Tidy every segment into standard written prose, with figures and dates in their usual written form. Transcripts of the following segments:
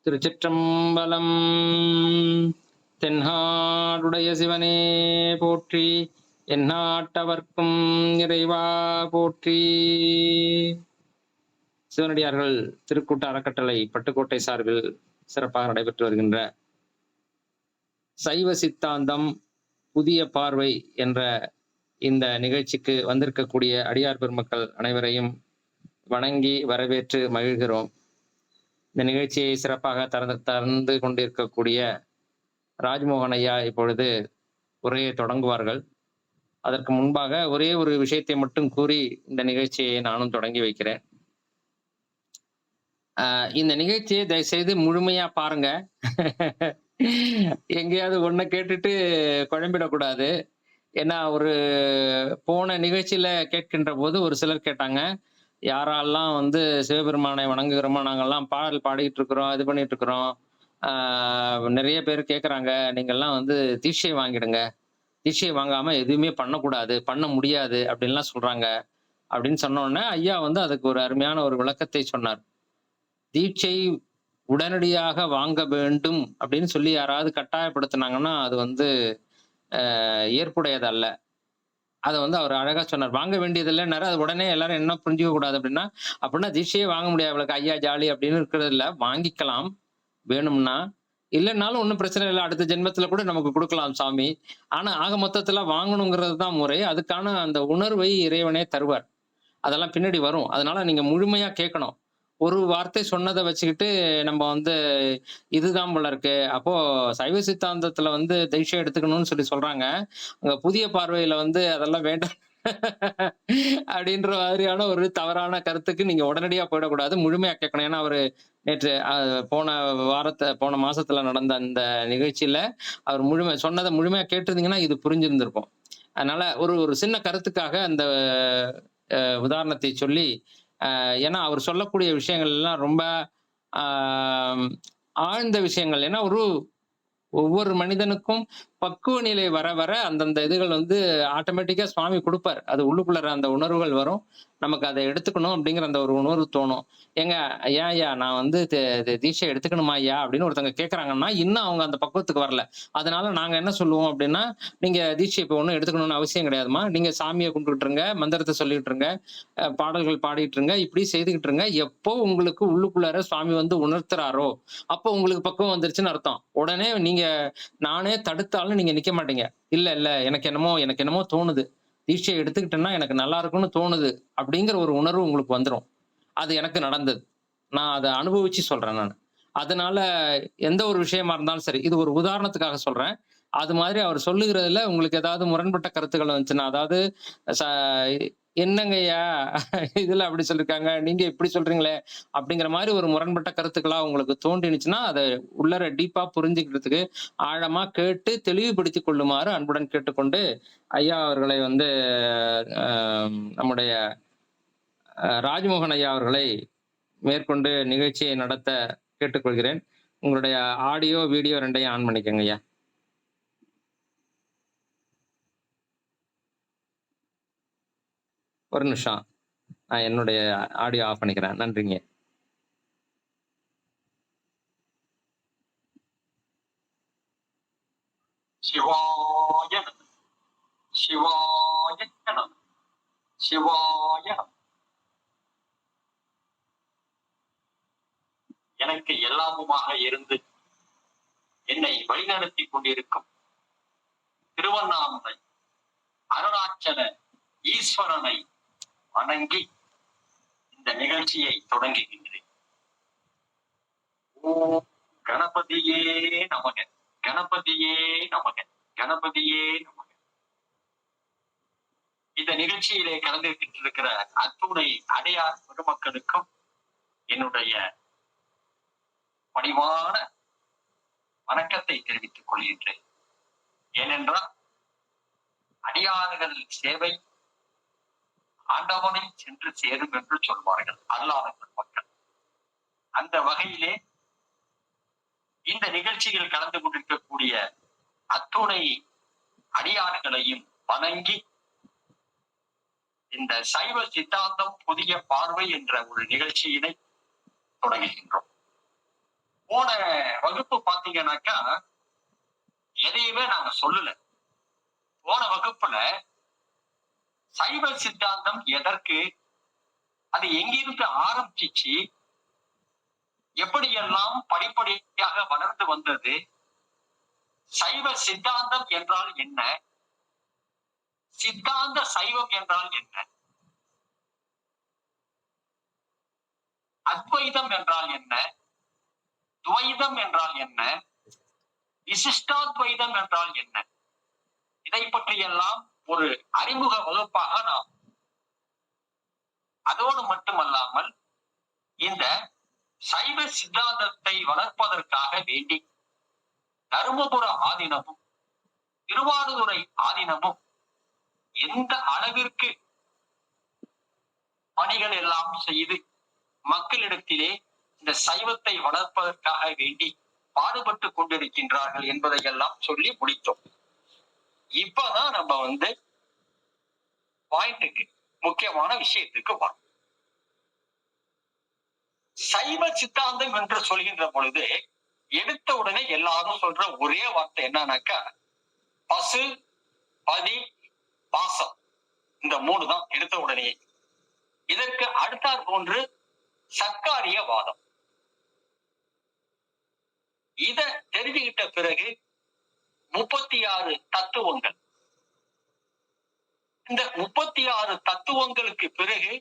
திருச்சிற்றம்பலம். தென்னாடுடைய சிவனே போற்றி, எந்நாட்டவர்க்கும் இறைவா போற்றி. சிவனடியார்கள் திருக்கூட்ட அறக்கட்டளை பட்டுக்கோட்டை சார்பில் சிறப்பாக நடைபெற்று வருகின்ற சைவ சித்தாந்தம் புதிய பார்வை என்ற இந்த நிகழ்ச்சிக்கு வந்திருக்கக்கூடிய அடியார் பெருமக்கள் அனைவரையும் வணங்கி வரவேற்று மகிழ்கிறோம். இந்த நிகழ்ச்சியை சிறப்பாக தந்து கொண்டிருக்கக்கூடிய ராஜ்மோகன் ஐயா இப்பொழுது உரையை தொடங்குவார்கள். அதற்கு முன்பாக ஒரே ஒரு விஷயத்தை மட்டும் கூறி இந்த நிகழ்ச்சியை நானும் தொடங்கி வைக்கிறேன். இந்த நிகழ்ச்சியை தயவுசெய்து முழுமையா பாருங்க. எங்கேயாவது ஒன்ன கேட்டுட்டு குழம்பிடக்கூடாது. ஏன்னா ஒரு போன நிகழ்ச்சியில கேட்கின்ற போது ஒரு சிலர் கேட்டாங்க, யாரெல்லாம் சிவபெருமானை வணங்குகிறோமோ நாங்கெல்லாம் பாடல் பாடிட்டு இருக்கிறோம், இது பண்ணிட்டு இருக்கிறோம். நிறைய பேர் கேட்குறாங்க, நீங்கள்லாம் தீட்சை வாங்கிடுங்க, தீட்சை வாங்காம எதுவுமே பண்ணக்கூடாது, பண்ண முடியாது அப்படின்லாம் சொல்றாங்க. அப்படின்னு சொன்ன உடனே ஐயா அதுக்கு ஒரு அருமையான ஒரு விளக்கத்தை சொன்னார். தீட்சை உடனடியாக வாங்க வேண்டும் அப்படின்னு சொல்லி யாராவது கட்டாயப்படுத்தினாங்கன்னா அது ஏற்புடையதல்ல. அதை அவர் அழகா சொன்னார். வாங்க வேண்டியதில்லைன்னாரு. அது உடனே எல்லாரும் என்ன புரிஞ்சுக்க கூடாது அப்படின்னா தீட்சையே வாங்க முடியாது அவளுக்கு, ஐயா ஜாலி அப்படின்னு இருக்கிறது இல்ல. வாங்கிக்கலாம் வேணும்னா, இல்லைன்னாலும் ஒன்றும் பிரச்சனை இல்லை, அடுத்த ஜென்மத்துல கூட நமக்கு கொடுக்கலாம் சாமி. ஆனா ஆக மொத்தத்துல வாங்கணுங்கிறது தான் முறை. அதுக்கான அந்த உணர்வை இறைவனே தருவார். அதெல்லாம் பின்னாடி வரும். அதனால நீங்க முழுமையா கேட்கணும். ஒரு வார்த்தை சொன்னதை வச்சுக்கிட்டு நம்ம இதுதான் போல இருக்கு, அப்போ சைவ சித்தாந்தத்துல தீட்சை எடுத்துக்கணும்னு சொல்லி சொல்றாங்க, அங்க புதிய பார்வையில அதெல்லாம் வேண்டாம் அப்படின்ற மாதிரியான ஒரு தவறான கருத்துக்கு நீங்க உடனடியா போயிடக்கூடாது. முழுமையா கேட்கணும். ஏன்னா அவரு நேற்று போன மாசத்துல நடந்த அந்த நிகழ்ச்சியில அவர் சொன்னதை முழுமையா கேட்டிருந்தீங்கன்னா இது புரிஞ்சிருந்திருக்கும். அதனால ஒரு சின்ன கருத்துக்காக அந்த உதாரணத்தை சொல்லி, ஏன்னா அவர் சொல்லக்கூடிய விஷயங்கள் எல்லாம் ரொம்ப ஆழ்ந்த விஷயங்கள். ஏன்னா ஒவ்வொரு மனிதனுக்கும் பக்குவ நிலை வர வர அந்தந்த இதுகள் ஆட்டோமேட்டிக்கா சுவாமி கொடுப்பார். அது உள்ளுக்குள்ள அந்த உணர்வுகள் வரும். நமக்கு அதை எடுத்துக்கணும் அப்படிங்கிற அந்த ஒரு உணர்வு தோணும். ஏங்க ஐயா நான் தீட்சை எடுத்துக்கணுமா ஐயா அப்படின்னு ஒருத்தவங்க கேட்கறாங்கன்னா இன்னும் அவங்க அந்த பக்குவத்துக்கு வரல. அதனால நாங்க என்ன சொல்லுவோம் அப்படின்னா, நீங்க தீட்சை இப்போ ஒன்றும் எடுத்துக்கணும்னு அவசியம் கிடையாதுமா, நீங்க சாமியை கும்பிட்டுட்டு இருங்க, மந்திரத்தை சொல்லிட்டு இருங்க, பாடல்கள் பாடிட்டு இருங்க, இப்படி செய்துகிட்டு இருங்க. எப்போ உங்களுக்கு உள்ளுக்குள்ளார சுவாமி உணர்த்துறாரோ அப்போ உங்களுக்கு பக்குவம் வந்துருச்சுன்னு அர்த்தம். உடனே நீங்க நானே தடுத்தாலும் நீங்க நிக்க மாட்டீங்க. இல்ல எனக்கு என்னமோ தோணுது, தீட்சை எடுத்துக்கிட்டேன்னா எனக்கு நல்லா இருக்கும்னு தோணுது அப்படிங்கிற ஒரு உணர்வு உங்களுக்கு வந்துடும். அது எனக்கு நடந்தது. நான் அதை அனுபவிச்சு சொல்றேன் நான். அதனால எந்த ஒரு விஷயமா இருந்தாலும் சரி, இது ஒரு உதாரணத்துக்காக சொல்றேன். அது மாதிரி அவர் சொல்லுகிறதுல உங்களுக்கு ஏதாவது முரண்பட்ட கருத்துக்கள் வந்துச்சுன்னா, அதாவது என்னங்கய்யா இதுல அப்படி சொல்லிருக்காங்க, நீங்க இப்படி சொல்றீங்களே அப்படிங்கிற மாதிரி ஒரு முரண்பட்ட கருத்துக்களா உங்களுக்கு தோன்றினுச்சுன்னா அதை உள்ளர டீப்பா புரிஞ்சுக்கிறதுக்கு ஆழமா கேட்டு தெளிவுபடுத்திக் கொள்ளுமாறு அன்புடன் கேட்டுக்கொண்டு ஐயா அவர்களை நம்முடைய ராஜ்மோகன் ஐயா அவர்களை மேற்கொண்டு நிகழ்ச்சியை நடத்த கேட்டுக்கொள்கிறேன். உங்களுடைய ஆடியோ வீடியோ ரெண்டையும் ஆன் பண்ணிக்கோங்க ஐயா. ஒரு நிமிஷம், நான் என்னுடைய ஆடியோ ஆஃப் பண்ணிக்கிறேன். நன்றிங்க. சிவாய நம சிவாய நம சிவாய நம. எனக்கு எல்லாமுமாக இருந்து என்னை வழிநடத்தி கொண்டிருக்கும் திருவண்ணாமலை அருணாச்சல ஈஸ்வரனை வணங்கி இந்த நிகழ்ச்சியை தொடங்குகின்றேன். ஓம் கணபதியே நமக, கணபதியே நமக, கணபதியே நமக. இந்த நிகழ்ச்சியிலே கலந்துகிட்டிருக்கிற அத்துணை அடையார் பெருமக்களுக்கும் என்னுடைய பணிவான வணக்கத்தை தெரிவித்துக் கொள்கின்றேன். ஏனென்றால் அடியார்கள் சேவை ஆண்டவனை சென்று சேரும் என்று சொல்வார்கள் அருளாளர்கள் மக்கள். அந்த வகையிலே இந்த நிகழ்ச்சியில் கலந்து கொண்டிருக்கக்கூடிய அத்துணை அடியார்களையும் வணங்கி இந்த சைவ சித்தாந்தம் புதிய பார்வை என்ற ஒரு நிகழ்ச்சியினை தொடங்குகின்றோம். போன வகுப்பு பாத்தீங்கன்னாக்கா எதையுமே நாங்க சொல்லல. போன வகுப்புல சைவ சித்தாந்தம் எதற்கு, அது எங்கிருந்து ஆரம்பிச்சு எப்படியெல்லாம் படிப்படியாக வளர்ந்து வந்தது, சைவ சித்தாந்தம் என்றால் என்ன, சித்தாந்த சைவம் என்றால் என்ன, அத்வைதம் என்றால் என்ன, துவைதம் என்றால் என்ன, விசிஷ்டாத்வைதம் என்றால் என்ன, இதை பற்றியெல்லாம் ஒரு அறிமுக வகுப்பாக நாம், அதோடு மட்டுமல்லாமல் இந்த சைவ சித்தாந்தத்தை வளர்ப்பதற்காக வேண்டி தருமபுர ஆதீனமும் திருவாரூரை ஆதீனமும் எந்த அளவிற்கு பணிகள் எல்லாம் செய்து மக்களிடத்திலே இந்த சைவத்தை வளர்ப்பதற்காக வேண்டி பாடுபட்டு கொண்டிருக்கின்றார்கள் என்பதை எல்லாம் சொல்லி முடித்தோம். இப்பதான் நம்ம பாயிண்ட்டுக்கு, முக்கியமான விஷயத்துக்கு வரும். சைவ சித்தாந்தம் என்று சொல்கின்ற பொழுது எடுத்த உடனே எல்லாரும் சொல்ற ஒரே வார்த்தை என்னன்னாக்கா பசு, பதி, பாசம், இந்த 3 தான் எடுத்த உடனே. இதற்கு அடுத்தாற் போன்று சர்க்காரிய வாதம். இத தெரிஞ்சுக்கிட்ட பிறகு 36 தத்துவங்கள். இந்த 36 தத்துவங்களுக்கு பிறகு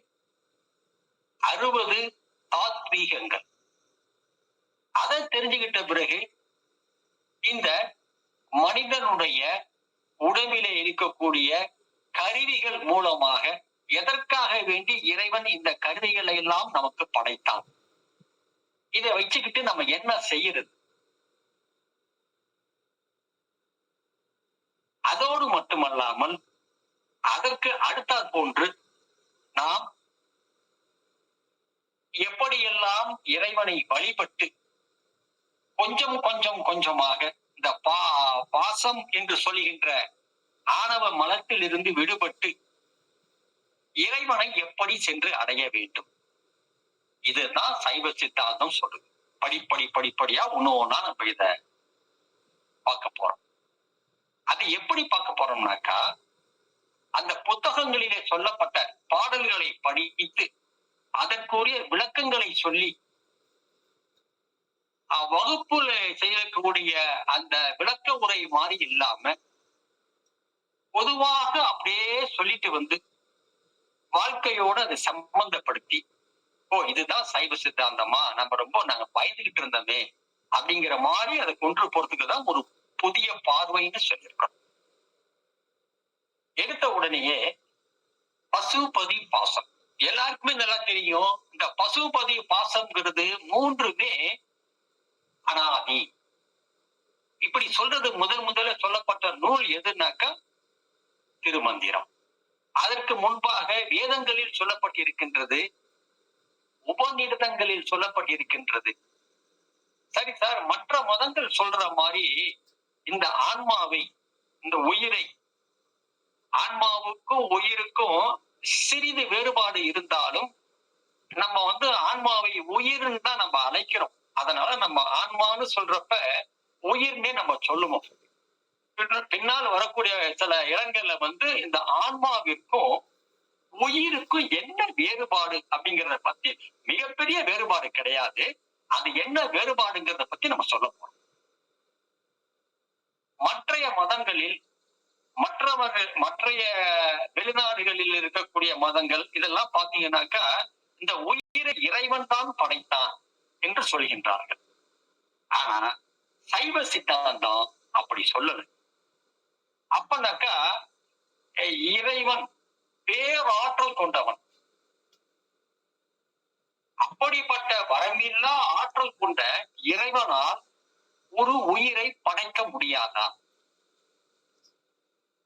60 தாத்வீகங்கள். அதை தெரிஞ்சுக்கிட்ட பிறகு இந்த மனிதனுடைய உடம்பிலே இருக்கக்கூடிய கருவிகள் மூலமாக எதற்காக வேண்டி இறைவன் இந்த கருவிகளை எல்லாம் நமக்கு படைத்தான், இதை வச்சுக்கிட்டு நம்ம என்ன செய்யறது, அதோடு மட்டுமல்லாமல் அதற்கு அடுத்தாற் போன்று நாம் எப்படியெல்லாம் இறைவனை வழிபட்டு கொஞ்சம் கொஞ்சம் கொஞ்சமாக இந்த பாசம் என்று சொல்கின்ற ஆணவ மலத்தில் இருந்து விடுபட்டு இறைவனை எப்படி சென்று அடைய வேண்டும், இதுதான் சைவ சித்தாந்தம் சொல்லுது. படிப்படியா ஒண்ணா நம்ம இத பார்க்க போறோம். அது எப்படி பார்க்க போறோம்னாக்கா, அந்த புத்தகங்களிலே சொல்லப்பட்ட பாடல்களை படித்து அதற்குரிய விளக்கங்களை சொல்லி வகுப்புல செய்யக்கூடிய அந்த விளக்க உரை மாதிரி இல்லாம பொதுவாக அப்படியே சொல்லிட்டு வாழ்க்கையோட அதை சம்பந்தப்படுத்தி, இதுதான் சைவ சித்தாந்தமா, நாங்க பயந்துகிட்டு இருந்தோமே அப்படிங்கிற மாதிரி அதை கொண்டு போறதுக்குதான் ஒரு புதிய பார்வைன்னு சொல்லியிருக்கோம். எடுத்த உடனேயே பசுபதி பாசம் எல்லாருக்குமே நல்லா தெரியும். இந்த பசுபதி பாசம்ங்கிறது 3மே அனாதி. இப்படி சொல்றது முதல்ல சொல்லப்பட்ட நூல் எதுனாக்கா திருமந்திரம். அதற்கு முன்பாக வேதங்களில் சொல்லப்பட்டிருக்கின்றது, உபநிடதங்களில் சொல்லப்பட்டிருக்கின்றது. சரி சார், மற்ற மதங்கள் சொல்ற மாதிரி இந்த ஆன்மாவை, இந்த உயிரை, ஆன்மாவுக்கும் உயிருக்கும் சிறிது வேறுபாடு இருந்தாலும் நம்ம ஆன்மாவை உயிர்னு தான் நம்ம அழைக்கிறோம். அதனால நம்ம ஆன்மான்னு சொல்றப்ப உயிர்னே நம்ம சொல்லுவோம். பின்னால் வரக்கூடிய சில இடங்கள்ல இந்த ஆன்மாவிற்கும் உயிருக்கும் என்ன வேறுபாடு அப்படிங்கறத பத்தி மிகப்பெரிய வேறுபாடு கிடையாது. அது என்ன வேறுபாடுங்கிறத பத்தி நம்ம சொல்ல போறோம். மற்றைய மதங்களில் மற்றைய வெளிநாடுகளில் இருக்கக்கூடிய மதங்கள் இதெல்லாம் பாத்தீங்கன்னாக்கா இந்த உயிரை இறைவன் தான் படைத்தான் என்று சொல்கின்றார்கள். ஆனா சைவ சித்தாந்தம் அப்படி சொல்லல. அப்பனாக்கா இறைவன் பேராற்றல் கொண்டவன். அப்படிப்பட்ட வரம்பில்லா ஆற்றல் கொண்ட இறைவனால் ஒரு உயிரை படைக்க முடியாதா?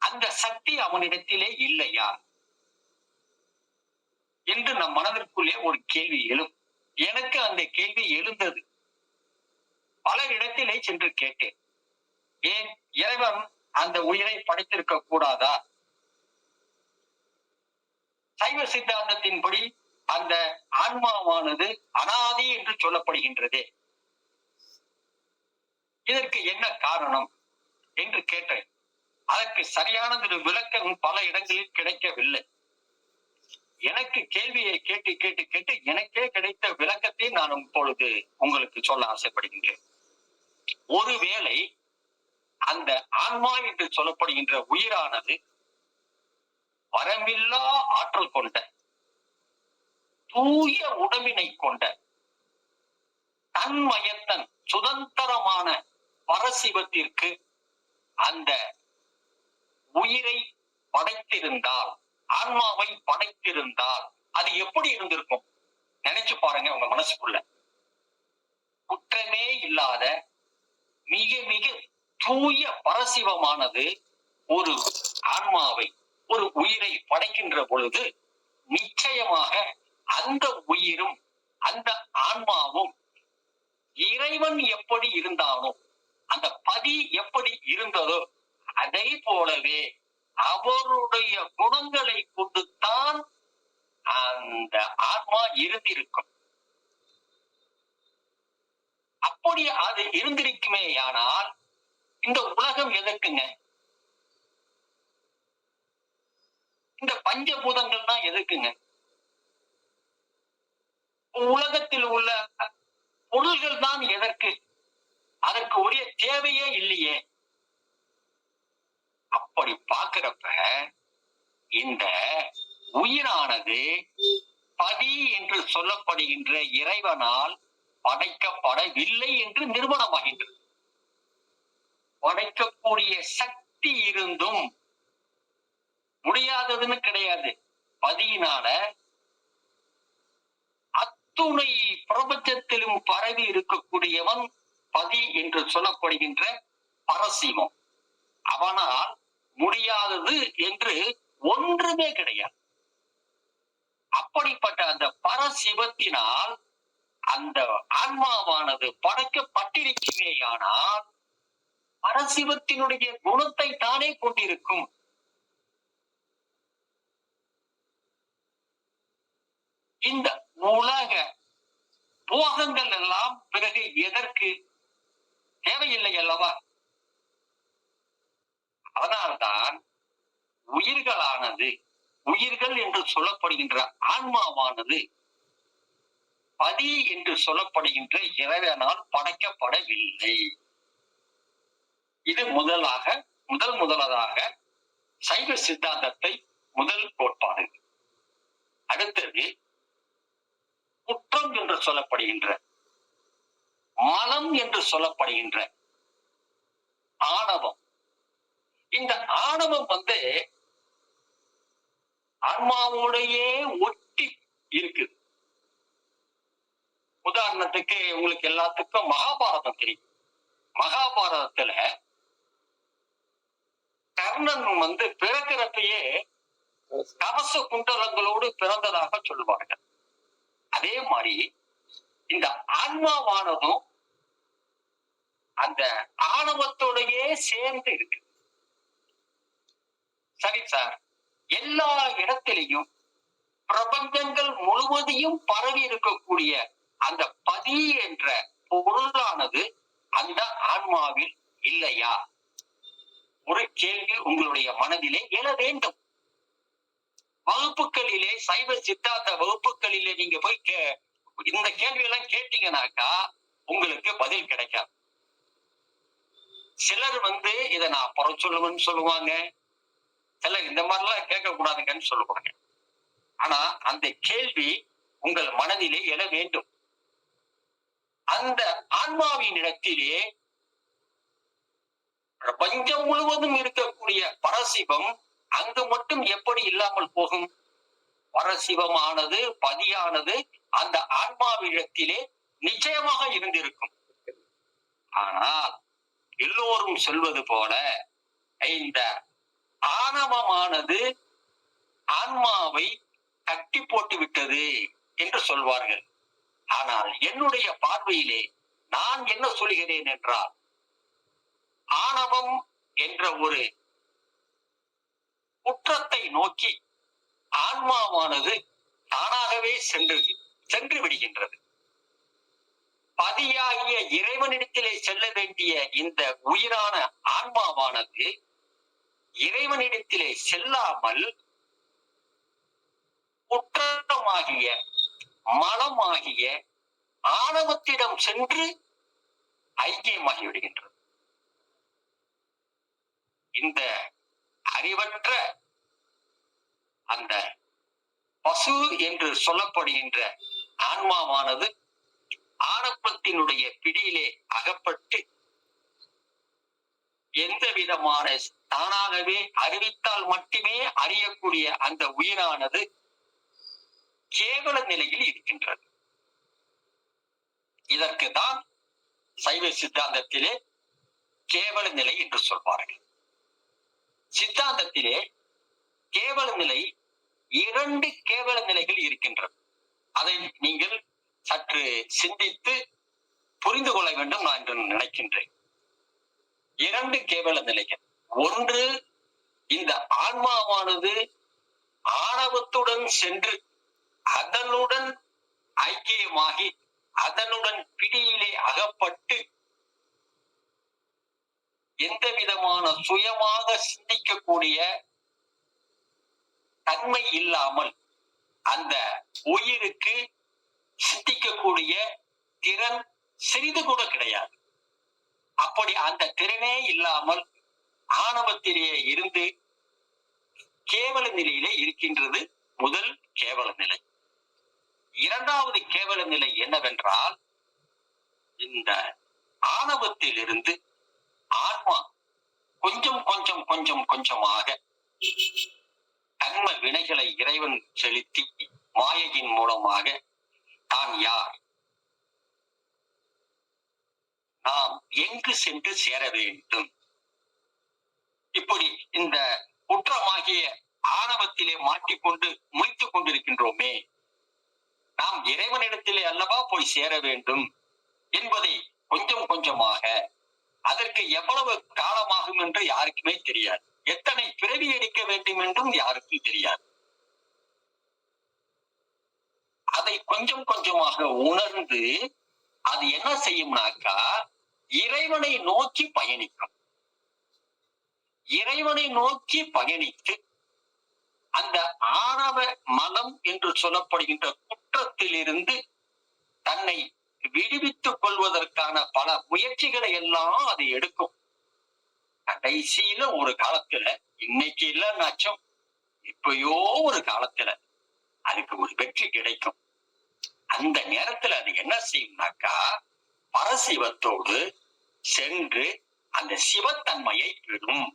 அந்த சக்தி அவனிடத்திலே இல்லையா என்று நம் மனதிற்குள்ளே ஒரு கேள்வி எழும். எனக்கு அந்த கேள்வி எழுந்தது. பல இடத்திலே சென்று கேட்டேன், ஏன் இறைவன் அந்த உயிரை படைத்திருக்க கூடாதா? சைவ சித்தாந்தத்தின்படி அந்த ஆன்மாவானது அனாதி என்று சொல்லப்படுகின்றது. இதற்கு என்ன காரணம் என்று கேட்டேன். அதற்கு சரியான ஒரு விளக்கம் பல இடங்களில் கிடைக்கவில்லை. எனக்கு கேள்வியை கேட்டு கேட்டு கேட்டு எனக்கே கிடைத்த விளக்கத்தை நான் இப்பொழுது உங்களுக்கு சொல்ல ஆசைப்படுகின்றேன். ஒருவேளை அந்த ஆன்மா என்று சொல்லப்படுகின்ற உயிரானது வரமில்லா ஆற்றல் கொண்ட தூய உடம்பினை கொண்ட தன்மயத்தன் சுதந்திரமான பரசிவத்திற்கு அந்த உயிரை படைத்திருந்தால், ஆன்மாவை படைத்திருந்தால் அது எப்படி இருந்திருக்கும்? நினைச்சு பாருங்க உங்க மனசுக்குள்ள. குற்றமே இல்லாத மிக மிக தூய பரசிவமானது ஒரு ஆன்மாவை, ஒரு உயிரை படைக்கின்ற பொழுது நிச்சயமாக அந்த உயிரும் அந்த ஆன்மாவும் இறைவன் எப்படி இருந்தானோ, அந்த பதி எப்படி இருந்ததோ அதை போலவே அவருடைய குணங்களை கொண்டுத்தான் அந்த ஆன்மா இருந்திருக்கும். அப்படி அது இருந்திருக்குமே ஆனால் இந்த உலகம் எதற்குங்க? இந்த பஞ்சபூதங்கள் தான் எதற்குங்க? உலகத்தில் உள்ள பொருள்கள் தான் எதற்கு? அதற்கு உரிய தேவையே இல்லையே. அப்படி பார்க்கிறப்ப இந்த உயிரானது பதி என்று சொல்லப்படுகின்ற இறைவனால் படைக்கப்படவில்லை என்று நிரூபணமாகின்றது. படைக்கக்கூடிய சக்தி இருந்தும் முடியாததுன்னு கிடையாது. பதியினால அத்துணை பிரபஞ்சத்திலும் பரவி இருக்கக்கூடியவன் பதி என்று சொல்லப்படுகின்ற பரசிவம். அவனால் முடியாதது என்று ஒன்றுமே கிடையாது. அப்படிப்பட்ட அந்த பரசிவத்தினால் அந்த ஆன்மாவானது படைக்கப்பட்டிருக்குமேயானால் பரசிவத்தினுடைய குணத்தை தானே கொண்டிருக்கும். இந்த உலக போகங்கள் எல்லாம் பிறகு எதற்கு? தேவையில்லை அல்லவா? அதனால்தான் உயிர்களானது, உயிர்கள் என்று சொல்லப்படுகின்ற ஆன்மாவானது பதி என்று சொல்லப்படுகின்ற இறைவனால் படைக்கப்படவில்லை. இது முதலாக சைவ சித்தாந்தத்தை முதல் கோட்பாடு. அடுத்தது குற்றம் என்று சொல்லப்படுகின்ற, மலம் என்று சொல்லப்படுகின்ற ஆணவம். இந்த ஆணவம் ஆன்மாவோடையே ஒட்டி இருக்குது. உதாரணத்துக்கு உங்களுக்கு எல்லாத்துக்கும் மகாபாரதம் தெரியும். மகாபாரதத்துல கர்ணன் பிறக்கிறப்பயே கவச குண்டலங்களோடு பிறந்ததாக சொல்லுவார்கள். அதே மாதிரி இந்த ஆன்மாவானதும் அந்த ஆணவத்தோடையே சேர்ந்து இருக்கு. சரி சார், எல்லா இடத்திலையும் பிரபஞ்சங்கள் முழுவதையும் பரவி இருக்கக்கூடிய அந்த பதி என்ற பொருளானது அந்த ஆன்மாவில் இல்லையா? ஒரு கேள்வி உங்களுடைய மனதிலே எழ வேண்டும். வகுப்புகளிலே, சைவ சித்தாந்த வகுப்புகளிலே நீங்க போய் இந்த கேள்வி எல்லாம் கேட்டீங்கன்னாக்கா உங்களுக்கு பதில் கிடைக்காது. சிலர் இதை நான் அப்புறம் சொல்லுவேன்னு சொல்லுவாங்க, சிலர் இந்த மாதிரிலாம் கேட்க கூடாதுங்கன்னு சொல்லுவாங்க. ஆனா அந்த கேள்வி உங்கள் மனதிலே எழ வேண்டும். அந்த ஆன்மாவின் இடத்திலே பிரபஞ்சம் முழுவதும் இருக்கக்கூடிய பரசிவம் அங்கு மட்டும் எப்படி இல்லாமல் போகும்? பரசிவமானது, பதியானது அந்த ஆன்மாவிடத்திலே நிச்சயமாக இருந்திருக்கும். ஆனால் எல்லோரும் சொல்வது போல இந்த ஆணவமானது ஆன்மாவை கட்டி போட்டு விட்டது என்று சொல்வார்கள். ஆனால் என்னுடைய பார்வையிலே நான் என்ன சொல்கிறேன் என்றால், ஆணவம் என்ற ஒரு குற்றத்தை நோக்கி ஆன்மாவானது தானாகவே சென்று விடுகின்றது. பதியாகிய இறைவனிடத்திலே செல்ல வேண்டிய இந்த உயிரான ஆன்மாவானது இறைவனிடத்திலே செல்லாமல் குற்றமாகிய மலமாகிய ஆணவத்திடம் சென்று ஐக்கியமாகி விடுகின்றது. இந்த அறிவற்ற அந்த பசு என்று சொல்லப்படுகின்ற ஆன்மாவானது ஆணவத்தினுடைய பிடியிலே அகப்பட்டு எந்த விதமான தானாகவே அறிவித்தால் மட்டுமே அறியக்கூடிய அந்த உயிரானது கேவல நிலையில் இருக்கின்றது. இதற்கு தான் சைவ சித்தாந்தத்திலே கேவல நிலை என்று சொல்வார்கள். சித்தாந்தத்திலே கேவல நிலை 2 கேவல நிலைகள் இருக்கின்றன. அதை நீங்கள் சற்று சிந்தித்து புரிந்து கொள்ள வேண்டும் நான் என்று நினைக்கின்றேன். 2 கேவல நிலைகள். ஒன்று, இந்த ஆன்மாவானது ஆணவத்துடன் சென்று அதனுடன் ஐக்கியமாகி அதனுடன் பிடியிலே அகப்பட்டு எந்த விதமான சுயமாக சிந்திக்கக்கூடிய தன்மை இல்லாமல் அந்த உயிருக்கு சிந்திக்கக்கூடிய திறன் சிறிது கூட கிடையாது. அப்படி அந்த திறனே இல்லாமல் ஆணவத்திலேயே இருந்து கேவல நிலையிலே இருக்கின்றது முதல் கேவல நிலை. 2வது கேவல நிலை என்னவென்றால், இந்த ஆணவத்திலிருந்து ஆன்மா கொஞ்சம் கொஞ்சம் கொஞ்சம் கொஞ்சமாக கர்ம வினைகளை இறைவன் செலுத்தி மாயையின் மூலமாக தான் யார், நாம் எங்கு சென்று சேர வேண்டும், இப்படி இந்த குற்றமாகிய ஆணவத்திலே மாட்டிக்கொண்டு முழித்துக் கொண்டிருக்கின்றோமே, நாம் இறைவனிடத்திலே அல்லவா போய் சேர வேண்டும் என்பதை கொஞ்சம் கொஞ்சமாக, அதற்கு எவ்வளவு காலமாகும் என்று யாருக்குமே தெரியாது, எத்தனை பிறவி எடுக்க வேண்டும் என்றும் யாருக்கும் தெரியாது. அதை கொஞ்சம் கொஞ்சமாக உணர்ந்து அது என்ன செய்யும்னாக்கா இறைவனை நோக்கி பயணிக்கும். இறைவனை நோக்கி பயணித்து அந்த ஆணவ மலம் என்று சொல்லப்படுகின்ற குற்றத்திலிருந்து தன்னை விடுவித்துக் கொள்வதற்கான பல முயற்சிகளை எல்லாம் அது எடுக்கும். கடைசியில ஒரு காலத்துல, இன்னைக்கு இல்லைன்னாச்சும் இப்பயோ ஒரு காலத்துல அதுக்கு ஒரு வெற்றி கிடைக்கும். அந்த நேரத்துல அது என்ன செய்யும்னாக்கா பரசிவத்தோடு சென்று அந்த சிவத்தன்மையை பெறும்.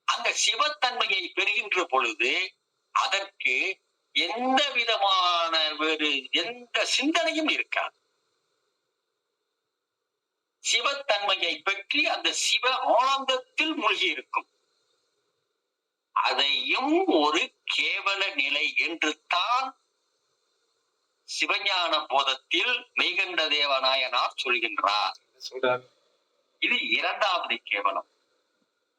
அந்த சிவத்தன்மையை பெறுகின்ற பொழுது அதற்கு எந்த விதமான வேறு எந்த சிந்தனையும் இருக்காது. சிவத்தன்மையை பற்றி அந்த சிவ ஆனந்தத்தில் மூழ்கி இருக்கும். அதையும் ஒரு கேவல நிலை என்று தான் சிவஞான போதத்தில் மெய்கண்ட தேவநாயனார் சொல்கின்றார். இது 2வது கேவலம்.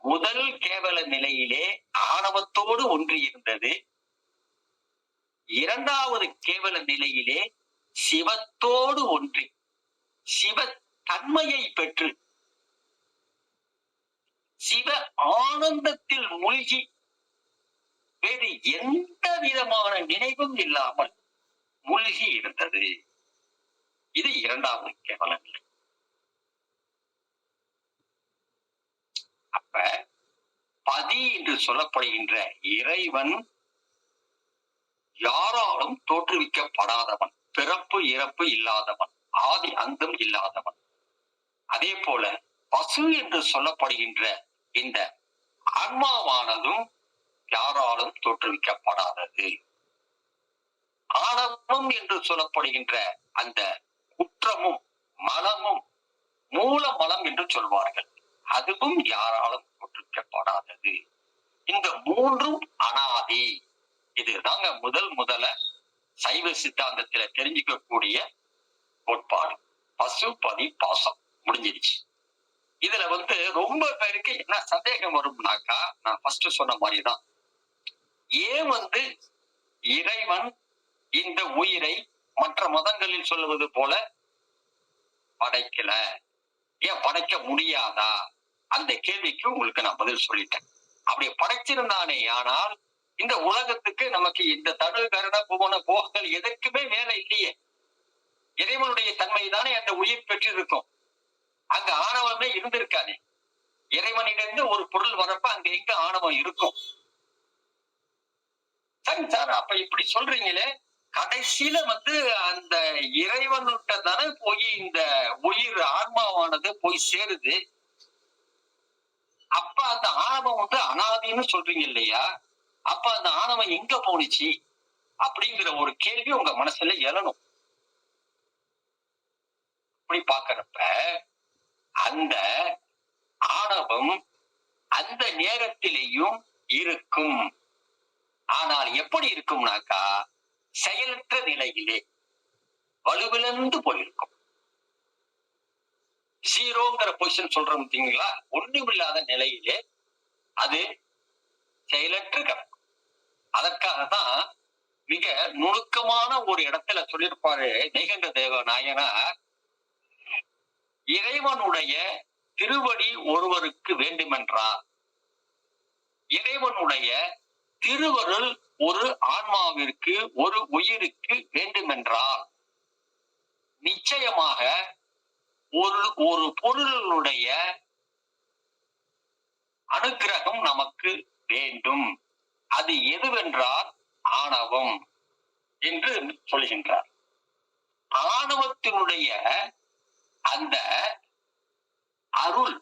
முதல் கேவல நிலையிலே ஆணவத்தோடு ஒன்றி இருந்தது. 2வது கேவல நிலையிலே சிவத்தோடு ஒன்றி சிவ தன்மையை பெற்று சிவ ஆனந்தத்தில் மூழ்கி வேறு எந்த விதமான நினைவும் இல்லாமல் மூழ்கி இருந்தது. இது 2வது கேவல நிலை. அப்ப பதி என்று சொல்லப்படுகின்ற இறைவன் யாராலும் தோற்றுவிக்கப்படாதவன், பிறப்பு இறப்பு இல்லாதவன், ஆதி அந்தம் இல்லாதவன். அதே போல பசு என்று சொல்லப்படுகின்ற இந்த ஆன்மாவானதும் யாராலும் தோற்றுவிக்கப்படாதது. ஆணவம் என்று சொல்லப்படுகின்ற அந்த குற்றமும் மலமும் மூல மலம் என்று சொல்வார்கள், அதுவும் யாராலும் தோற்றுவிக்கப்படாதது. இந்த 3ம் அனாதி. இதுதாங்க முதல்ல சைவ சித்தாந்தத்துல தெரிஞ்சுக்கக்கூடிய கோட்பாடு. பசு பதி பாசம் முடிஞ்சிருச்சு. இதுல ரொம்ப பேருக்கு என்ன சந்தேகம் வரும்னாக்கா, நான் ஃபர்ஸ்ட் சொன்ன மாதிரிதான், ஏன் இறைவன் இந்த உயிரை மற்ற மதங்களில் சொல்லுவது போல படைக்கல. ஏன் படைக்க முடியாதா? அந்த கேள்விக்கு உங்களுக்கு நான் பதில் சொல்லிட்டேன். அப்படி படைச்சிருந்தானே ஆனால் இந்த உலகத்துக்கு நமக்கு இந்த தடு கருண புவன போகங்கள் எதற்குமே வேலை இல்லையே. இறைவனுடைய தன்மை தானே அந்த உயிர் பெற்றிருக்கும். அங்க ஆணவமே இருந்திருக்காது. இறைவனிலிருந்து ஒரு பொருள் வரப்ப அங்க எங்க ஆணவம் இருக்கும்? சரி சார், அப்ப இப்படி சொல்றீங்களே, கடைசியில அந்த இறைவன்கிட்ட தானே போய் இந்த உயிர் ஆன்மாவானது போய் சேருது. அப்ப அந்த ஆணவம் அனாதின்னு சொல்றீங்க இல்லையா? அப்ப அந்த ஆணவம் எங்க போனுச்சு அப்படிங்கிற ஒரு கேள்வி உங்க மனசுல எழணும். அப்படி பாக்குறப்ப அந்த ஆணவம் அந்த நேரத்திலேயும் இருக்கும். ஆனால் எப்படி இருக்கும்னாக்கா, செயலற்ற நிலையிலே வலுவிழந்து போயிருக்கும். ஜீரோங்கிற பொசிஷன் சொல்றோம் பார்த்தீங்களா, ஒண்ணுமில்லாத நிலையிலே அது செயலற்று கிடக்கும். அதற்காக தான் மிக நுணுக்கமான ஒரு இடத்துல சொல்லியிருப்பாரு நெய்கண்ட தேவ நாயனார், இறைவனுடைய திருவடி ஒருவருக்கு வேண்டுமென்றார், இறைவனுடைய திருவருள் ஒரு ஆன்மாவிற்கு ஒரு உயிருக்கு வேண்டுமென்றால் நிச்சயமாக ஒரு பொருளுடைய அனுக்கிரகம் நமக்கு வேண்டும். அது எதுவென்றால் ஆணவம் என்று சொல்கின்றார். ஆணவத்தினுடைய அந்த அருள்,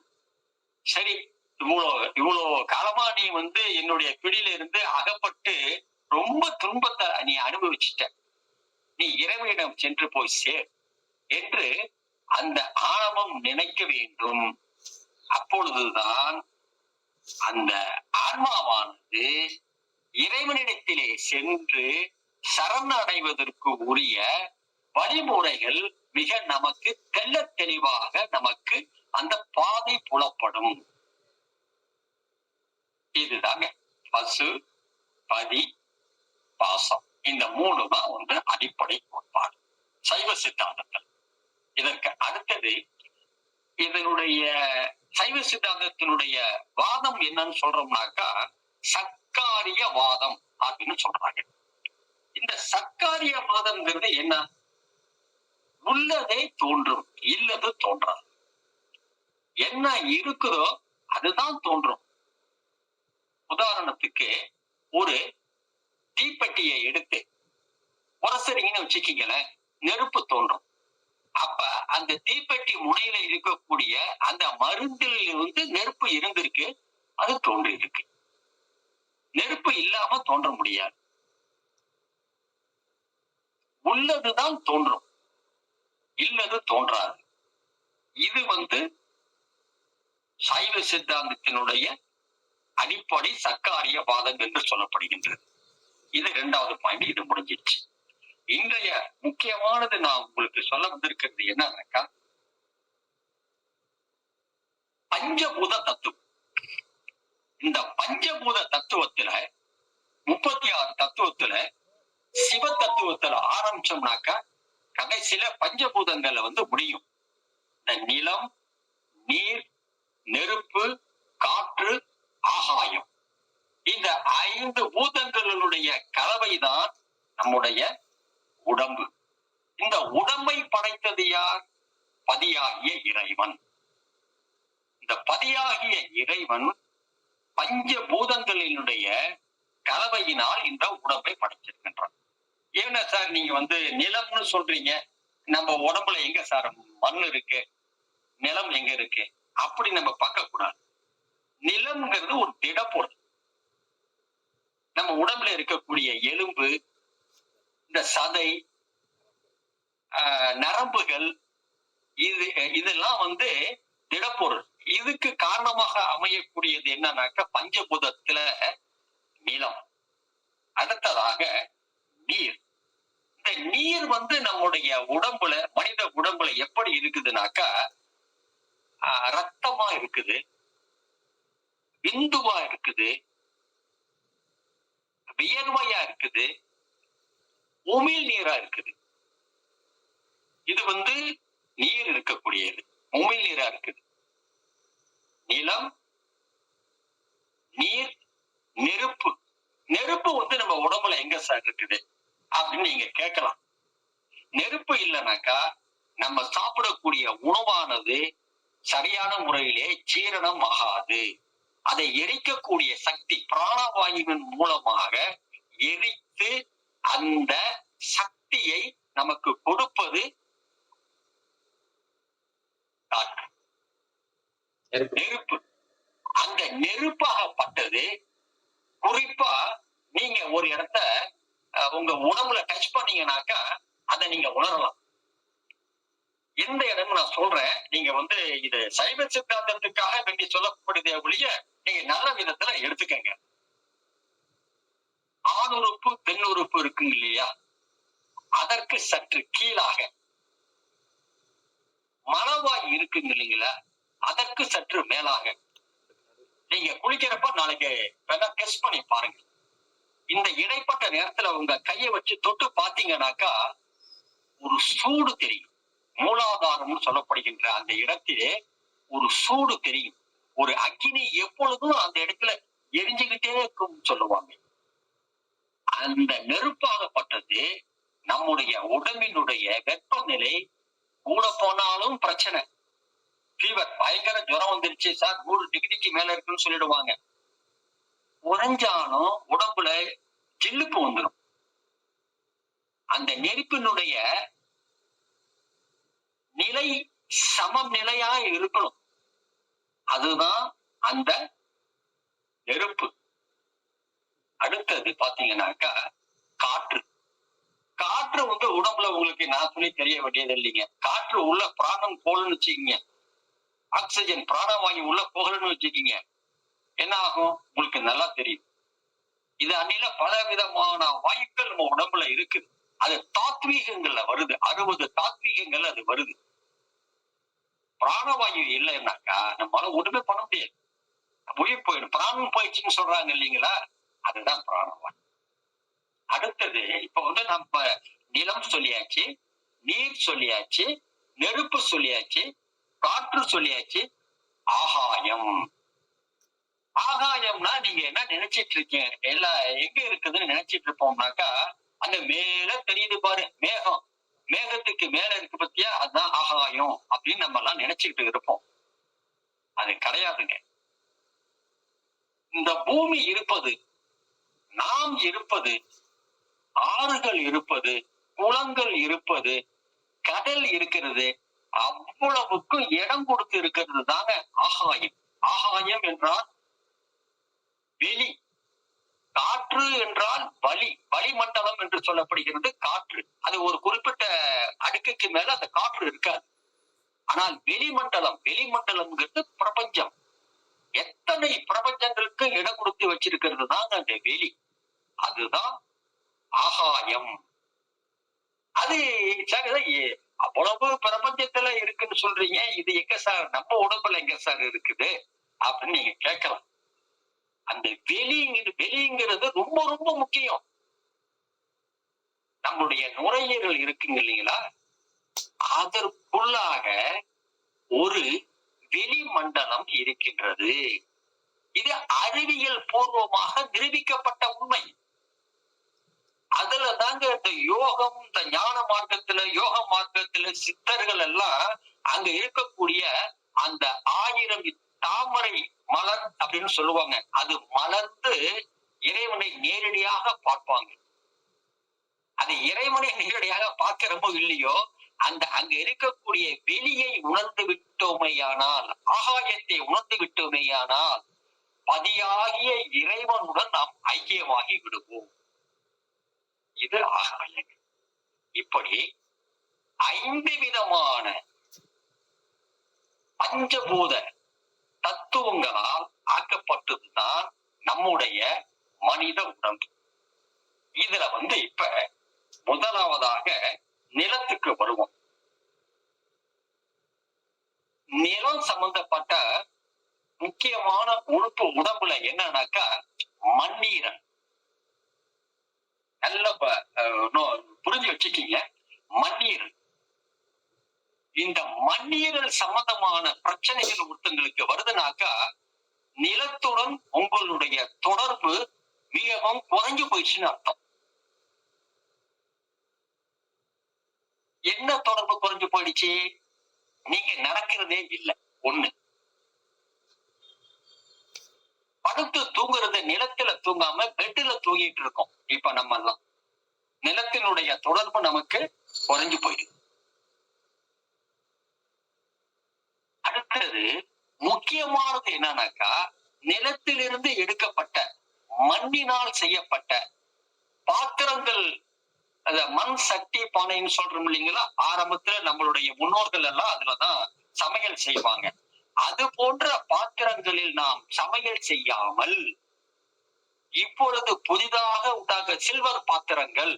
சரி இவ்வளவு காலமா நீ என்னுடைய பிடியில இருந்து அகப்பட்டு ரொம்ப துன்பத்தை நீ அனுபவிச்சிட்ட, நீ இறைவனிடம் சென்று போய் சேர் என்று அந்த ஆணவம் நினைக்க வேண்டும். அப்பொழுதுதான் அந்த ஆன்மாவானது இறைவனிடத்திலே சென்று சரணடைவதற்கு உரிய வழிமுறைகள் மிக நமக்கு தெள்ளத் தெளிவாக நமக்கு அந்த பாதை புலப்படும். இதுதாங்க பசு, பதி, பாசம். இந்த மூணு தான் அடிப்படை கோட்பாடு சைவ சித்தாந்தத்தில். இதற்கு அடுத்தது இதனுடைய சைவ சித்தாந்தத்தினுடைய வாதம் என்னன்னு சொல்றோம்னாக்கா, சர்க்காரிய வாதம் அப்படின்னு சொல்றாங்க. இந்த சர்க்காரிய வாதம்ங்கிறது என்ன? உள்ளதே தோன்றும், இல்லது தோன்றாது. என்ன இருக்குதோ அதுதான் தோன்றும். உதாரணத்துக்கு ஒரு தீப்பெட்டியை எடுத்து உரசரிங்கன்னு வச்சுக்கீங்களேன், நெருப்பு தோன்றும். அப்ப அந்த தீப்பெட்டி முனையில இருக்கக்கூடிய அந்த மருந்தில் நெருப்பு இருந்திருக்கு, அது தோன்றி இருக்கு. நெருப்பு இல்லாம தோன்ற முடியாது. உள்ளதுதான் தோன்றும், இல்லது தோன்றாது. இது சைவ சித்தாந்தத்தினுடைய அடிப்படை சர்க்காரிய வாதம் என்று சொல்லப்படுகின்றது. இது இரண்டாவது பாயிண்ட். இது முடிஞ்சிருச்சு. இன்றைய முக்கியமானது நான் உங்களுக்கு சொல்ல வந்திருக்கிறது என்னன்னாக்கா, பஞ்சபூத தத்துவம். இந்த பஞ்சபூத தத்துவத்துல 36 தத்துவத்துல சிவ தத்துவத்துல ஆரம்பிச்சோம்னாக்கா கடைசியில பஞ்சபூதங்கள்ல முடியும். இந்த நிலம், நீர், நெருப்பு, காற்று, ஆகாயம், இந்த 5 பூதங்களுடைய கலவைதான் நம்முடைய உடம்பு. இந்த உடம்பை படைத்தது யார்? பதியாகிய இறைவன். இந்த பதியாகிய இறைவன் பஞ்சபூதங்களினுடைய கலவையினால் இந்த உடம்பை படைச்சிருக்கின்றான். ஏன்னா சார் நீங்க நிலம்னு சொல்றீங்க, நம்ம உடம்புல எங்க சார் மண் இருக்கு, நிலம் எங்க இருக்கு? அப்படி நம்ம பார்க்க கூடாது. நிலம்ங்கிறது ஒரு திடப்பொருள். நம்ம உடம்புல இருக்கக்கூடிய எலும்பு, இந்த சதை, நரம்புகள், இதெல்லாம் திடப்பொருள். இதுக்கு காரணமாக அமையக்கூடியது என்னன்னாக்க பஞ்சபூதத்துல நிலம். அடுத்ததாக நீர். இந்த நீர் நம்முடைய உடம்புல, மனித உடம்புல எப்படி இருக்குதுனாக்கா, ரத்தமா இருக்குது, விந்துவா இருக்குது, வியர்வையா இருக்குது, உமிழ் நீரா இருக்குது. இது நீர் இருக்கக்கூடியது, உமிழ் நீரா இருக்குது. நிலம், நீர், நெருப்பு. நெருப்பு நம்ம உடம்புல எங்க சார் இருக்குது அப்படின்னு நீங்க கேட்கலாம். நெருப்பு இல்லைனாக்கா நம்ம சாப்பிடக்கூடிய உணவானது சரியான முறையிலே ஜீரணம் ஆகாது. அதை எரிக்கக்கூடிய சக்தி பிராணவாயுவின் மூலமாக எரித்து அந்த சக்தியை நமக்கு கொடுப்பது காற்று, நெருப்பு. அந்த நெருப்பாகப்பட்டது குறிப்பா நீங்க ஒரு இடத்த உங்க உடம்புல டச் பண்ணீங்கன்னாக்கா அதை நீங்க உணரலாம். எந்த இடம் நான் சொல்றேன், நீங்க இது சைவ சித்தாந்தத்துக்காக வேண்டி சொல்லப்படுதே ஒழிய நீங்க நல்ல விதத்துல எடுத்துக்கங்க. ஆணுறுப்பு பெண்ணுறுப்பு இருக்குங்க இல்லையா, அதற்கு சற்று கீழாக மலவாய் இருக்குங்க இல்லைங்களா, அதற்கு சற்று மேலாக நீங்க குளிக்கிறப்ப நாளைக்கு வேணா டெஸ்ட் பண்ணி பாருங்க. இந்த இடைப்பட்ட நேரத்துல உங்க கையை வச்சு தொட்டு பாத்தீங்கன்னாக்கா ஒரு சூடு தெரியும். மூலாதாரம் சொல்லப்படுகின்ற அந்த இடத்திலே ஒரு சூடு தெரியும். ஒரு அக்கினி எப்பொழுதும் அந்த இடத்துல எரிஞ்சுக்கிட்டே இருக்கும் சொல்லுவாங்க. அந்த நெருப்பாகப்பட்டது நம்முடைய உடம்பினுடைய வெப்பநிலை கூட போனாலும் பிரச்சனை. ஃபீவர், பயங்கர ஜுரம் வந்துருச்சு சார், 100 டிகிரிக்கு மேல இருக்குன்னு சொல்லிடுவாங்க. உறைஞ்சாலும் உடம்புல ஜில்லுப்பு வந்துடும். அந்த நெருப்பினுடைய நிலை சமநிலையா இருக்கணும். அதுதான் அந்த நெருப்பு. அடுத்தது பாத்தீங்கன்னாக்கா காற்று. காற்று உடம்புல உங்களுக்கு நான் சொல்லி தெரிய வேண்டியது இல்லைங்க. காற்று உள்ள பிராணம் போலன்னு வச்சுக்கீங்க, ஆக்சிஜன் பிராணவாயு உள்ள போகலன்னு வச்சுக்கீங்க, என்ன ஆகும் உங்களுக்கு நல்லா தெரியும். இது அன்னில பல விதமான வாயுக்கள் நம்ம உடம்புல இருக்குது. அது தாத்வீகங்கள்ல வருது, 60 தாத்வீகங்கள் அது வருது. பிராணவாயு இல்லைன்னாக்கா நம்மளால ஒண்ணுமே பண்ண முடியாது, உயிர் போயிடும். பிராணம் போயிடுச்சுன்னு சொல்றாங்க இல்லைங்களா, அதுதான் பிராணவாயு. அடுத்தது இப்ப நம்ம நிலம் சொல்லியாச்சு, நீர் சொல்லியாச்சு, நெருப்பு சொல்லியாச்சு, காற்று சொல்லியாச்சு, ஆகாயம். ஆகாயம்னா நீங்க என்ன நினைச்சிட்டு இருக்கீங்க, எல்லாம் எங்க இருக்குதுன்னு நினைச்சிட்டு இருப்போம்னாக்கா அந்த மேல தெரியுது பாரு மேகம், மேகத்துக்கு மேல இருக்கு பத்தியா, அதுதான் ஆகாயம் அப்படின்னு நம்ம எல்லாம் நினைச்சுக்கிட்டு இருப்போம். அது கிடையாதுங்க. இந்த பூமி இருப்பது, நாம் இருப்பது, ஆறுகள் இருப்பது, குளங்கள் இருப்பது, கடல் இருக்கிறது, அவ்வளவுக்கும் இடம் கொடுத்து இருக்கிறது தாங்க ஆகாயம். ஆகாயம் என்றால் வெளி, காற்று என்றால் வளி, வளிமண்டலம் என்று சொல்லப்படுகிறது காற்று. அது ஒரு குறிப்பிட்ட அடுக்குக்கு மேல அந்த காற்று இருக்காது. ஆனால் வெளிமண்டலம், வெளிமண்டலம்ங்கிறது பிரபஞ்சம். எத்தனை பிரபஞ்சங்களுக்கு இடம் கொடுத்து வச்சிருக்கிறது தான் அந்த வெளி, அதுதான் ஆகாயம். அது அவ்வளவு பிரபஞ்சத்துல இருக்குன்னு சொல்றீங்க, இது எங்க சார் நம்ம உடம்புல எங்க சார் இருக்குது அப்படின்னு நீங்க கேட்கலாம். அந்த வெளிங்கிறது ரொம்ப ரொம்ப முக்கியம். நம்முடைய நுரையீரல் இருக்குங்க இல்லைங்களா, அதற்குள்ளாக ஒரு வெளிமண்டலம் இருக்கின்றது. இது அறிவியல் பூர்வமாக நிரூபிக்கப்பட்ட உண்மை. அதுல தாங்க இந்த யோகம், இந்த ஞான மார்க்கத்துல, யோக மார்க்கத்துல சித்தர்கள் எல்லாம் அங்க இருக்கக்கூடிய அந்த 1000 தாமரை மலர் அப்படின்னு சொல்லுவாங்க, அது மலர்ந்து இறைவனை நேரடியாக பார்ப்பாங்க. அது இறைவனை நேரடியாக பார்க்கிறமோ இல்லையோ, அங்க இருக்கக்கூடிய வெளியை உணர்ந்து விட்டோமையானால், ஆகாயத்தை உணர்ந்து விட்டோமையானால் பதியாகிய இறைவனுடன் நாம் ஐக்கியமாகி விடுவோம். இது ஆகாயம். இப்படி 5 விதமான பஞ்சபூத தத்துவங்களால் ஆக்கப்பட்டதுதான் நம்முடைய மனித உடம்பு. இதுல இப்ப முதலாவதாக நிலத்துக்கு வருவோம். நிலம் சம்பந்தப்பட்ட முக்கியமான உறுப்பு உடம்புல என்னன்னாக்கா மண்ணீரல். நல்ல புரிஞ்சு வச்சுக்கீங்க, மண்ணீரல். இந்த மண்ணீரல் சம்பந்தமான பிரச்சனைகள் ஒருத்தங்களுக்கு வருதுனாக்கா நிலத்துடன் உங்களுடைய தொடர்பு மிகவும் குறைஞ்சு போயிடுச்சுன்னு அர்த்தம். என்ன தொடர்பு குறைஞ்சு போயிடுச்சு? நீங்க நடக்கிறதே இல்லை. ஒண்ணு, படுத்து தூங்குறது நிலத்துல தூங்காம பெட்டுல தூங்கிட்டு இருக்கோம். இப்ப நம்ம எல்லாம் நிலத்தினுடைய தொடர்பு நமக்கு குறைஞ்சு போயிடுது. அடுத்தது முக்கியமானது என்னன்னாக்கா, நிலத்திலிருந்து எடுக்கப்பட்ட மண்ணினால் செய்யப்பட்ட பாத்திரங்கள், அத மண் சட்டி பானைன்னு சொல்றோம் இல்லைங்களா, ஆரம்பத்துல நம்மளுடைய முன்னோர்கள் எல்லாம் அதுலதான் சமையல் செய்வாங்க. அது போன்ற பாத்திரங்களில் நாம் சமையல் செய்யாமல் இப்பொழுது புதிதாக உண்டாக சில்வர் பாத்திரங்கள்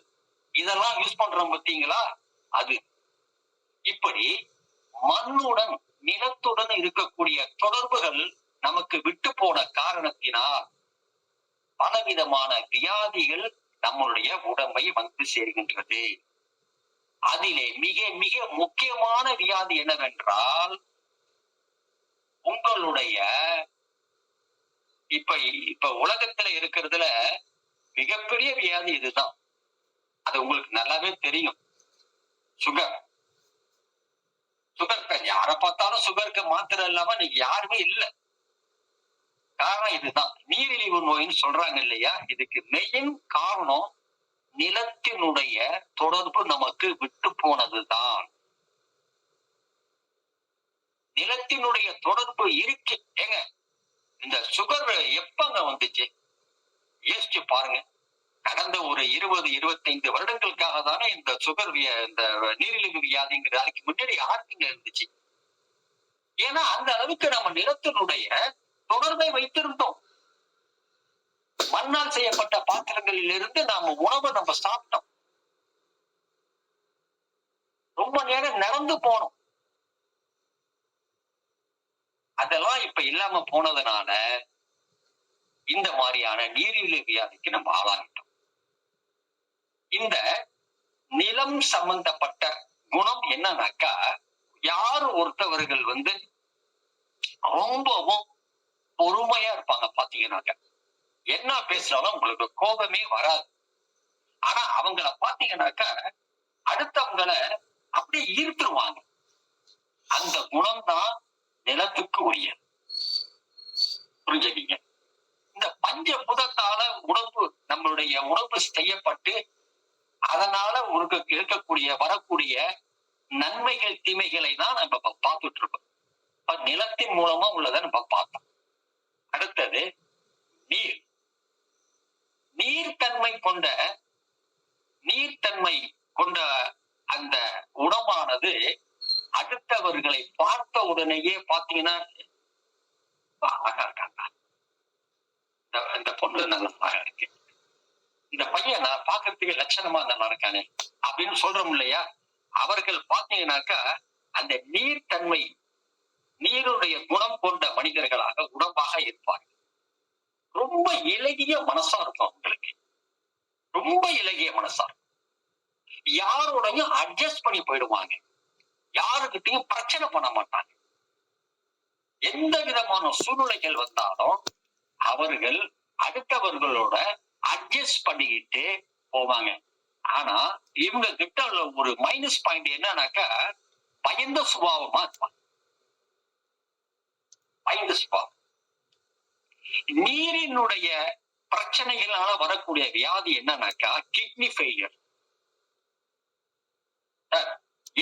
இதெல்லாம் யூஸ் பண்றோம் பார்த்தீங்களா, அது. இப்படி மண்ணுடன் நிலத்துடன் இருக்கக்கூடிய தொடர்புகள் நமக்கு விட்டு போன காரணத்தினால் பலவிதமான வியாதிகள் நம்மளுடைய உடம்பை வந்து சேர்கின்றது. அதிலே மிக மிக முக்கியமான வியாதி என்னவென்றால், உங்களுடைய இப்ப உலகத்துல இருக்கிறதுல மிகப்பெரிய வியாதி இதுதான். அது உங்களுக்கு நல்லாவே தெரியும். சுகர். யாரை பார்த்தாலும் சுகருக்கு மாத்திரை இல்லாம நீங்க யாருமே இல்லை. காரணம் இதுதான், நீரிழிவு நோயின்னு சொல்றாங்க இல்லையா. இதுக்கு மெயின் காரணம் நிலத்தினுடைய தொடர்பு நமக்கு விட்டு போனதுதான். நிலத்தினுடைய தொடர்பு இருக்கு. ஏங்க, இந்த சுகர் எப்பங்க வந்துச்சு? யோசிச்சு பாருங்க. கடந்த ஒரு 20-25 வருடங்களுக்காக தானே இந்த சுகர் இந்த நீரிழிவு வியாதிங்கிற அதுக்கு முன்னாடி யாருக்குங்க இருந்துச்சு? ஏன்னா அந்த அளவுக்கு நம்ம நிலத்தினுடைய தொடர்பை வைத்திருந்தோம். மண்ணால் செய்யப்பட்ட பாத்திரங்களில் இருந்து நாம உணவை நம்ம சாப்பிட்டோம். ரொம்ப நேரம் நடந்து போனோம். அதெல்லாம் இப்ப இல்லாம போனதுனால இந்த மாதிரியான நீரிழிவு வியாதிக்கு நம்ம ஆளாகிட்டோம். இந்த நிலம் சம்பந்தப்பட்ட குணம் என்னன்னாக்கா, யார் ஒருத்தவர்கள் ரொம்பவும் பொறுமையா இருப்பாங்க பாத்தீங்கன்னாக்க, என்ன பேசுறாலும் உங்களுக்கு கோபமே வராது. ஆனா அவங்கள பாத்தீங்கன்னாக்கா அடுத்தவங்களை அப்படியே ஈர்த்துருவாங்க. அந்த குணம் தான் நிலத்துக்கு உரியது. புரிஞ்சுக்கீங்க? இந்த பஞ்ச புதத்தால நம்மளுடைய உடம்பு செய்யப்பட்டு அதனால இருக்கக்கூடிய வரக்கூடிய நன்மைகள் தீமைகளை தான் நம்ம பார்த்துட்டு இருக்கோம். நிலத்தின் மூலமா உள்ளதை நம்ம பார்த்தோம். அடுத்தது நீர். நீர்த்தன்மை கொண்ட அந்த உணவானது அடுத்தவர்களை பார்த்த உடனேயே பாத்தீங்கன்னா, அழகா இருக்காங்க, இந்த பொண்ணு நல்லா இருக்கு, இந்த பையன் நான் பாக்குறதுக்கு லட்சணமா நல்லா இருக்கானே அப்படின்னு சொல்றோம் இல்லையா. அவர்கள் பாத்தீங்கன்னாக்கா அந்த நீர்த்தன்மை, நீருடைய குணம் கொண்ட மனிதர்களாக உடம்பாக இருப்பாங்க. ரொம்ப இலகிய மனசா இருக்கும் அவங்களுக்கு. ரொம்ப இலகிய மனசா இருக்கும். யாரோடையும் அட்ஜஸ்ட் பண்ணி போயிடுவாங்க. யாருக்கிட்டையும் பிரச்சனை பண்ண மாட்டாங்க. எந்த விதமான சூழ்நிலைகள் வந்தாலும் அவர்கள் அடுத்தவர்களோட அட்ஜஸ்ட் பண்ணிக்கிட்டு போவாங்க. ஆனா இவங்க கிட்ட ஒரு மைனஸ் பாயிண்ட் என்னன்னாக்கா, பயந்த சுபாவமா இருப்பாங்க. பயந்த சுபாவம். நீரினுடைய பிரச்சனைகளால வரக்கூடிய வியாதி என்னன்னாக்கா, கிட்னி ஃபெயிலியர்.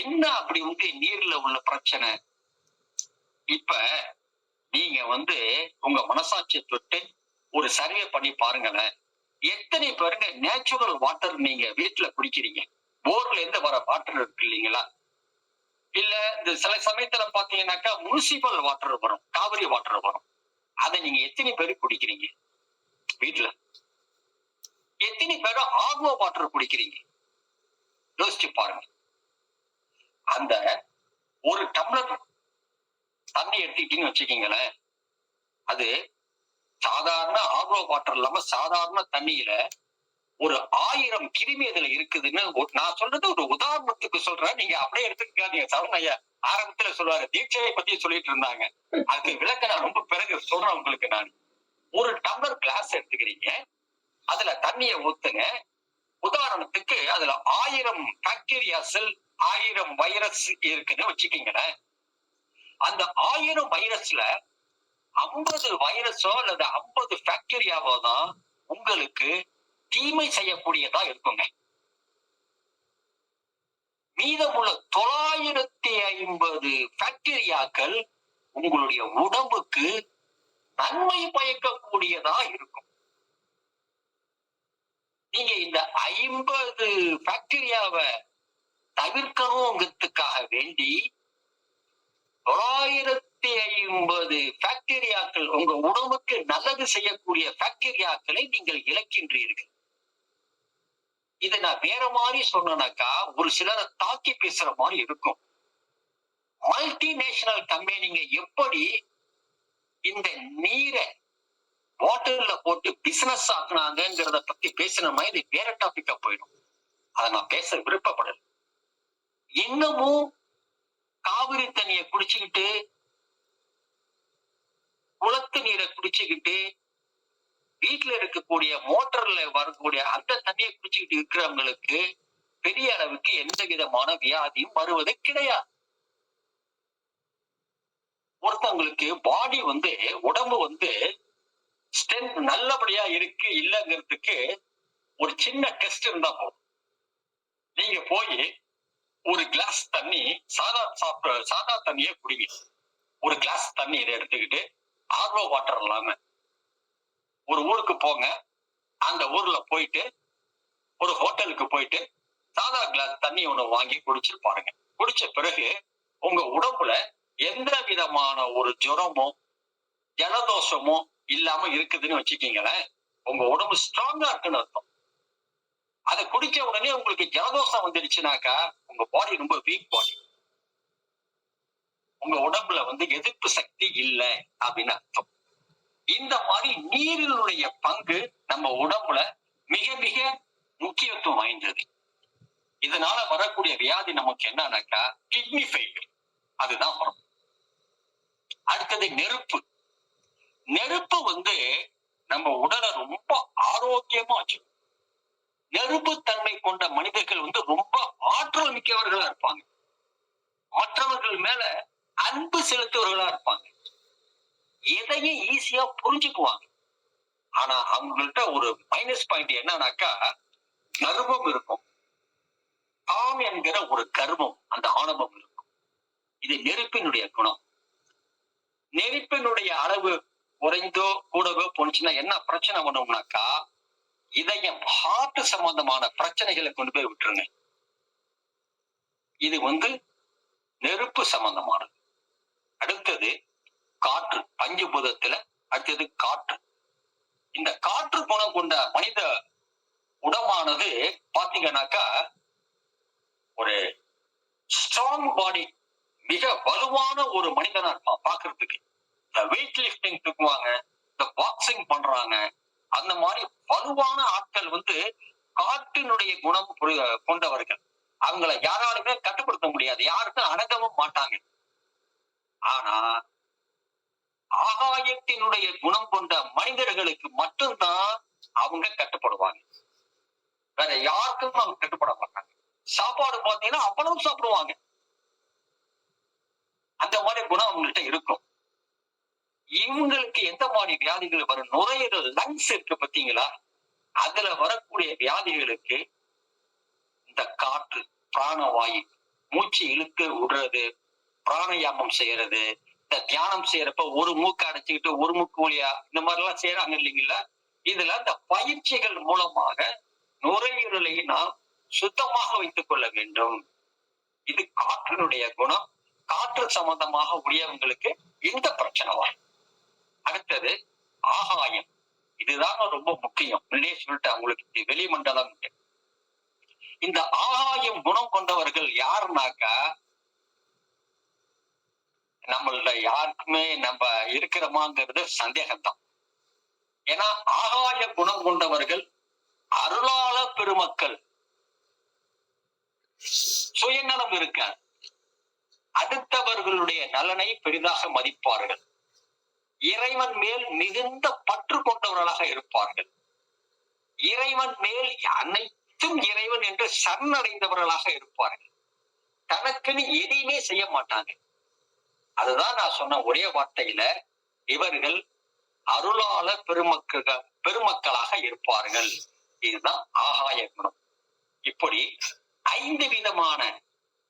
என்ன அப்படி நீர்ல உள்ள பிரச்சனை? இப்ப நீங்க உங்க மனசாட்சியை தொட்டு ஒரு சர்வே பண்ணி பாருங்களேன். எத்தனை பேருங்க நேச்சுரல் வாட்டர் நீங்க வீட்டுல குடிக்கிறீங்க? போர்ல இருந்து வர வாட்டர் இருக்கு இல்லைங்களா? இல்ல இந்த சில சமயத்துல பாத்தீங்கன்னாக்கா முனிசிபல் வாட்டர் வரும், காவிரி வாட்டர் வரும். அதை நீங்க எத்தனை பேரு குடிக்கிறீங்க வீட்டுல? எத்தனை பேரும் ஆர்வோ வாட்டர் குடிக்கிறீங்க? யோசிச்சு பாருங்க. அந்த ஒரு டம்ளர் தண்ணி எடுத்துக்கிட்டீங்கன்னு வச்சுக்கீங்களேன், அது சாதாரண ஆர்வோ வாட்டர் இல்லாம சாதாரண தண்ணியில ஒரு 1000 கிருமி அதுல இருக்குதுன்னு நான் சொல்றது ஒரு உதாரணத்துக்கு சொல்றேன். நீங்க அப்படியே எடுத்துக்காதீங்க. சரவண ஐயா ஆரம்பத்துல சொல்லுவாரு, தீட்சையை பத்தி சொல்லிட்டு இருந்தாங்க. அதுக்கு விளக்க நான் ரொம்ப பிறகு சொல்றேன் உங்களுக்கு. நான் ஒரு டம்ளர் கிளாஸ் எடுத்துக்கிறீங்க, அதுல தண்ணியை ஊத்துங்க. உதாரணத்துக்கு அதுல 1000 பாக்டீரியா செல், 1000 வைரஸ் இருக்குன்னு வச்சுக்கீங்களேன். அந்த 1000 வைரஸ்ல 50 வைரஸோ அல்லது 50 பாக்டீரியாவோ தான் உங்களுக்கு தீமை செய்யக்கூடியதா இருக்குங்க. மீதமுள்ள 950 பாக்டீரியாக்கள் உங்களுடைய உடம்புக்கு நன்மை பயக்கக்கூடியதா இருக்கும். நீங்க இந்த 50 பாக்டீரியாவை தவிர்க்கணுங்கிறதுக்காக வேண்டி 950 பாக்டீரியாக்கள், உங்க உடம்புக்கு நல்லது செய்யக்கூடிய பாக்டீரியாக்களை நீங்கள் இழக்கின்றீர்கள். இதை நான் வேற மாதிரி சொன்னேனாக்கா ஒரு சிலரை தாக்கி பேசுற மாதிரி இருக்கும். மல்டிநேஷனல் கம்பெனிங்க எப்படி இந்த நீரை பாட்டில்ல போட்டு பிசினஸ் ஆக்குனாங்கிறத பத்தி பேசினோம்னா இது வேற டாபிக்கா போயிடும். அதை நான் பேச விருப்பப்படல. இன்னமும் காவிரி தண்ணியை குடிச்சுக்கிட்டு, குளத்து நீரை குடிச்சுக்கிட்டு, வீட்டுல இருக்கக்கூடிய மோட்டர்ல வரக்கூடிய அந்த தண்ணியை குடிச்சுக்கிட்டு இருக்கிறவங்களுக்கு பெரிய அளவுக்கு எந்த விதமான வியாதியும் வருவது கிடையாது. ஒருத்தவங்களுக்கு பாடி உடம்பு ஸ்ட்ரென்த் நல்லபடியா இருக்கு இல்லைங்கிறதுக்கு ஒரு சின்ன டெஸ்ட் இருந்தா போதும். நீங்க போய் ஒரு கிளாஸ் தண்ணி, சாதா தண்ணியை குடிங்க. ஒரு கிளாஸ் தண்ணி இதை எடுத்துக்கிட்டு ஆர்வோ வாட்டர் இல்லாம ஒரு ஊருக்கு போங்க. அந்த ஊர்ல போயிட்டு ஒரு ஹோட்டலுக்கு போயிட்டு சாதா கிளாஸ் தண்ணி ஒண்ணு வாங்கி குடிச்சு பாருங்க. குடிச்ச பிறகு உங்க உடம்புல எந்த விதமான ஒரு ஜுரமோ ஜலதோஷமோ இல்லாம இருக்குதுன்னு வச்சுக்கீங்களேன், உங்க உடம்பு ஸ்ட்ராங்கா இருக்குன்னு அர்த்தம். அதை குடிச்ச உடனே உங்களுக்கு ஜலதோஷம் வந்துடுச்சுனாக்கா உங்க பாடி ரொம்ப வீக் பாடி, உங்க உடம்புல எதிர்ப்பு சக்தி இல்லை அப்படின்னு அர்த்தம். இந்த மாதிரி நீரினுடைய பங்கு நம்ம உடம்புல மிக மிக முக்கியத்துவம் வாய்ந்தது. இதனால வரக்கூடிய வியாதி நமக்கு என்னன்னாக்கா கிட்னி ஃபெயிலியர், அதுதான் வரும். அடுத்தது நெருப்பு. நெருப்பு நம்ம உடலை ரொம்ப ஆரோக்கியமா வச்சுக்கும். நெருப்பு தன்மை கொண்ட மனிதர்கள் ரொம்ப ஆற்றல் மிக்கவர்களா இருப்பாங்க. மற்றவர்கள் மேல அன்பு செலுத்துவர்களா இருப்பாங்க. எதையும் ஈஸியா புரிஞ்சுக்குவாங்க. ஆனா அவங்கள்ட்ட ஒரு மைனஸ் பாயிண்ட் என்னன்னாக்கா கர்வம் இருக்கும். தாம் என்கிற ஒரு கர்வம், அந்த ஆணவம் இருக்கும். இது நெருப்பினுடைய குணம். நெருப்பினுடைய அளவு குறைந்தோ கூடவோ போனுச்சுன்னா என்ன பிரச்சனை பண்ணும்னாக்கா இதயம், ஹார்ட் சம்பந்தமான பிரச்சனைகளை கொண்டு போய் விட்டுருங்க. இது நெருப்பு சம்பந்தமானது. அடுத்தது காற்று, பஞ்சபூதத்துல அடுத்தது காற்று. இந்த காற்று குணம் கொண்ட மனித உடமானது பாத்தீங்கன்னாக்கா ஒரு ஸ்ட்ராங் பாடி, மிக வலுவான ஒரு மனிதனா இருப்பான் பாக்குறதுக்கு. இந்த வெயிட் லிப்டிங் தூக்குவாங்க, இந்த பாக்ஸிங் பண்றாங்க, அந்த மாதிரி வலுவான ஆட்கள் காற்றினுடைய குணம் கொண்டவர்கள். அவங்கள யாராலுமே கட்டுப்படுத்த முடியாது, யாருக்கும் அடங்கவும் மாட்டாங்க. ஆனா ஆகாயத்தினுடைய குணம் கொண்ட மனிதர்களுக்கு மட்டும்தான் அவங்க கட்டுப்படுவாங்க. வேற யாருக்கும் அவங்க கட்டுப்பட மாட்டாங்க. சாப்பாடு பார்த்தீங்கன்னா அவ்வளவு சாப்பிடுவாங்க. அந்த மாதிரி குணம் அவங்கள்ட்ட இருக்கும். இவங்களுக்கு எந்த மாதிரி வியாதிகள் வரும்? நுரையீரல், லங்ஸ் இருக்கு பார்த்தீங்களா, அதுல வரக்கூடிய வியாதிகளுக்கு இந்த காற்று, பிராணவாயு, மூச்சு இழுத்து விடுறது, பிராணயாமம் செய்யறது, இந்த தியானம் செய்யறப்ப ஒரு மூக்கு அடைச்சுக்கிட்டு ஒரு மூக்கு வழியா இந்த மாதிரி எல்லாம் செய்யறாங்க இல்லைங்களா, இதுல இந்த பயிற்சிகள் மூலமாக நுரையீரலை நாம் சுத்தமாக வைத்துக் கொள்ள வேண்டும். இது காற்றினுடைய குணம். காற்று சம்பந்தமாக உடையவங்களுக்கு இந்த பிரச்சனை வரும். அடுத்தது ஆகாயம். இதுதான் ரொம்ப முக்கியம். முன்னே சொல்லிட்டு அவங்களுக்கு வெளிமண்டலம். இந்த ஆகாயம் குணம் கொண்டவர்கள் யாருனாக்கா நம்மள யாருக்குமே நம்ம இருக்கிறோமாங்கிறது சந்தேகம்தான். ஏன்னா ஆகாய குணம் கொண்டவர்கள் அருளாளர் பெருமக்கள் சுயநலம் இருக்காது. அடுத்தவர்களுடைய நலனை பெரிதாக மதிப்பார்கள். இறைவன் மேல் மிகுந்த பற்று கொண்டவர்களாக இருப்பார்கள். இறைவன் மேல் அனைத்தும் இறைவன் என்று சரணடைந்தவர்களாக இருப்பார்கள். தனக்குன்னு எதையுமே செய்ய மாட்டாங்க. அதுதான் நான் சொன்ன ஒரே வார்த்தையில, இவர்கள் அருளாளர் பெருமக்களாக இருப்பார்கள். இதுதான் ஆகாய குணம். இப்படி 5 விதமான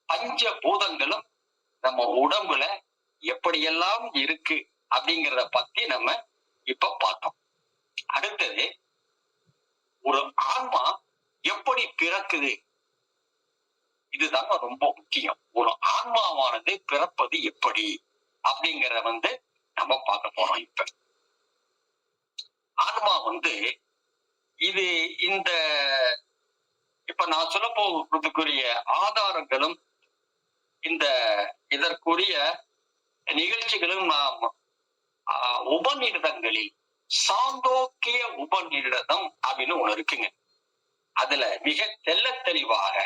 பஞ்ச பூதங்களும் நம்ம உடம்புல எப்படியெல்லாம் இருக்கு அப்படிங்கிறத பத்தி நம்ம இப்ப பார்த்தோம். அடுத்தது, ஒரு ஆன்மா எப்படி பிறக்குது, இதுதான் ரொம்ப முக்கியம். ஒரு ஆன்மாவானது பிறப்பது எப்படி அப்படிங்கறத நம்ம பார்க்க போறோம். ஆன்மா இது இந்த இப்ப நான் சொல்ல போவதற்குரிய ஆதாரங்களும் இதற்குரிய நிகழ்ச்சிகளும் நாம் உபநிடதங்களில் சாந்தோக்கிய உபநிடதம் அப்படின்னு ஒண்ணு இருக்குங்க. அதுல மிக தெள்ள தெளிவாக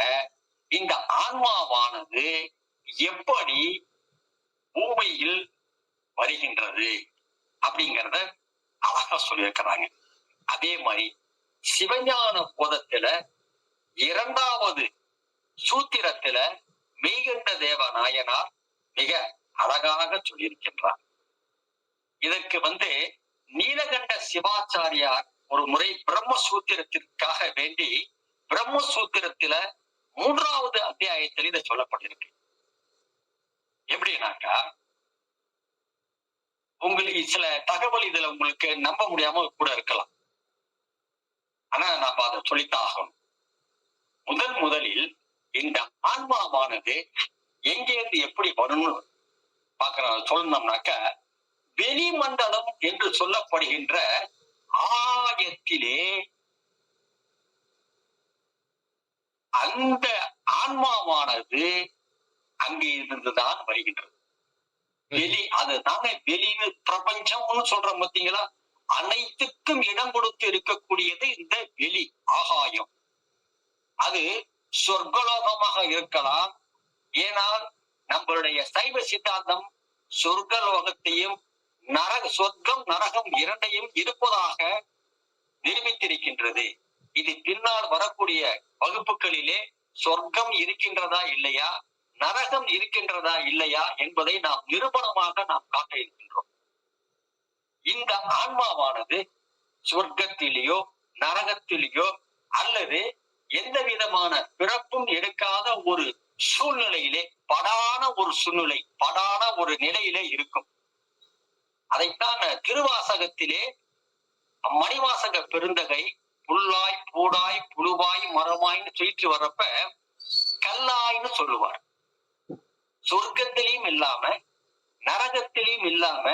இந்த ஆன்மாவானது எப்படி பூமியில் வருகின்றது அப்படிங்கிறத அழகா சொல்லியிருக்கிறாங்க. அதே மாதிரி சிவஞான போதத்துல 2வது சூத்திரத்துல மெய்கண்ட தேவ நாயனார் மிக அழகாக சொல்லியிருக்கின்றார். இதற்கு நீலகண்ட சிவாச்சாரியார் ஒரு முறை பிரம்மசூத்திரத்திற்காக வேண்டி பிரம்மசூத்திரத்துல 3வது அத்தியாயத்தில் இதை சொல்லப்பட்டிருக்கு. எப்படின்னாக்கா, உங்களுக்கு சில தகவல் இதுல உங்களுக்கு நம்ப முடியாம கூட இருக்கலாம். ஆனா நாம அதை சொல்லித்தான் ஆகணும். முதலில் இந்த ஆன்மாவானது எங்கேருந்து எப்படி வரும்னு சொல்லணும்னாக்க, வெளிமண்டலம் என்று சொல்லப்படுகின்ற ஆகாயத்திலே அந்த ஆன்மாவானது அங்கே இருந்துதான் வருகின்றது. வெளி, அதுதானே வெளின்னு பிரபஞ்சம்னு சொல்றோம் பார்த்தீங்களா? அனைத்துக்கும் இடம் கொடுத்து இருக்கக்கூடியது இந்த வெளி ஆகாயம். அது சொர்க்கலோகமாக இருக்கலாம். ஏனால் நம்மளுடைய சைவ சித்தாந்தம் சொர்க்கலோகத்தையும் சொர்க்கம் நரகம் இரண்டையும் இருப்பதாக நிரூபித்திருக்கின்றது. இது பின்னால் வரக்கூடிய வகுப்புகளிலே சொர்க்கம் இருக்கின்றதா இல்லையா, நரகம் இருக்கின்றதா இல்லையா என்பதை நாம் நிரூபணமாக காட்ட இருக்கின்றோம். இந்த ஆன்மாவானது சொர்க்கத்திலேயோ நரகத்திலேயோ அல்லது எந்த விதமான பிறப்பும் எடுக்காத ஒரு சூழ்நிலையிலே, படான ஒரு நிலையிலே இருக்கும். அதைத்தான் திருவாசகத்திலே மணிவாசக பெருந்தகை புல்லாய் பூடாய் புழுவாய் மரமாய்ன்னு சொல்லிட்டு வர்றப்ப கல்லாய்ன்னு சொல்லுவார். சொர்க்கத்திலையும் இல்லாம நரகத்திலையும் இல்லாம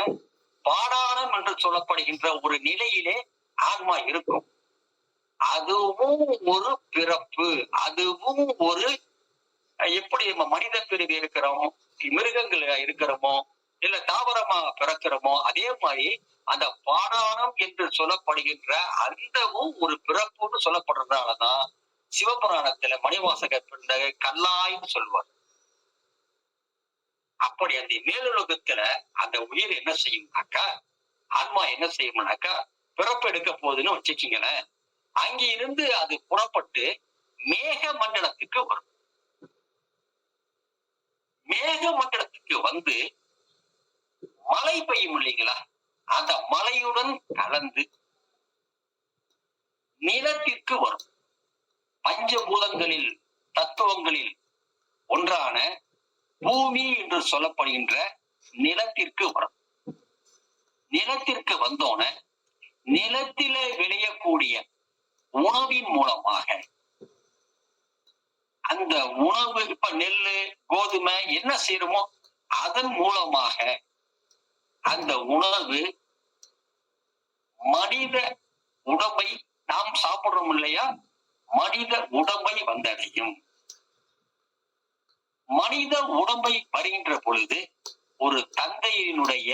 பாடானம் என்று சொல்லப்படுகின்ற ஒரு நிலையிலே ஆன்மா இருக்கும். அதுவும் ஒரு பிறப்பு, அதுவும் ஒரு, எப்படி நம்ம மனித பிரிவு இருக்கிறோமோ, மிருகங்கள் இருக்கிறோமோ, இல்ல தாவரமா பிறக்கிறோமோ, அதே மாதிரி அந்த பாடானம் என்று சொல்லப்படுகின்ற அந்தவும் ஒரு பிறப்புன்னு சொல்லப்படுறதுனாலதான் சிவபுராணத்துல மணிவாசக பெருந்தகை கல்லாய்ன்னு சொல்லுவார். அப்படி அந்த மேலுலகத்துல அந்த உயிர் என்ன செய்யும்னாக்கா, ஆன்மா என்ன செய்யும்னாக்கா, பிறப்பு எடுக்க போகுதுன்னு வச்சுக்கீங்களேன். அங்கிருந்து அது புறப்பட்டு மேக மண்டலத்துக்கு வரும். மேக மண்டலத்துக்கு மழை பெய்யும் இல்லைங்களா, அந்த மழையுடன் கலந்து நிலத்திற்கு வரும். பஞ்சபூதங்களில் தத்துவங்களில் ஒன்றான பூமி என்று சொல்லப்படுகின்ற நிலத்திற்கு வரும். நிலத்திற்கு வந்தோன நிலத்திலே விளையக்கூடிய உணவின் மூலமாக அந்த உணவு, இப்ப நெல்லு கோதுமை என்ன செய்யறோமோ அதன் மூலமாக அந்த உணவு மனித உடம்பை, நாம் சாப்பிடுறோம் இல்லையா, மனித உடம்பை வந்தடையும். மனித உடம்பை வருகின்ற பொழுது ஒரு தந்தையினுடைய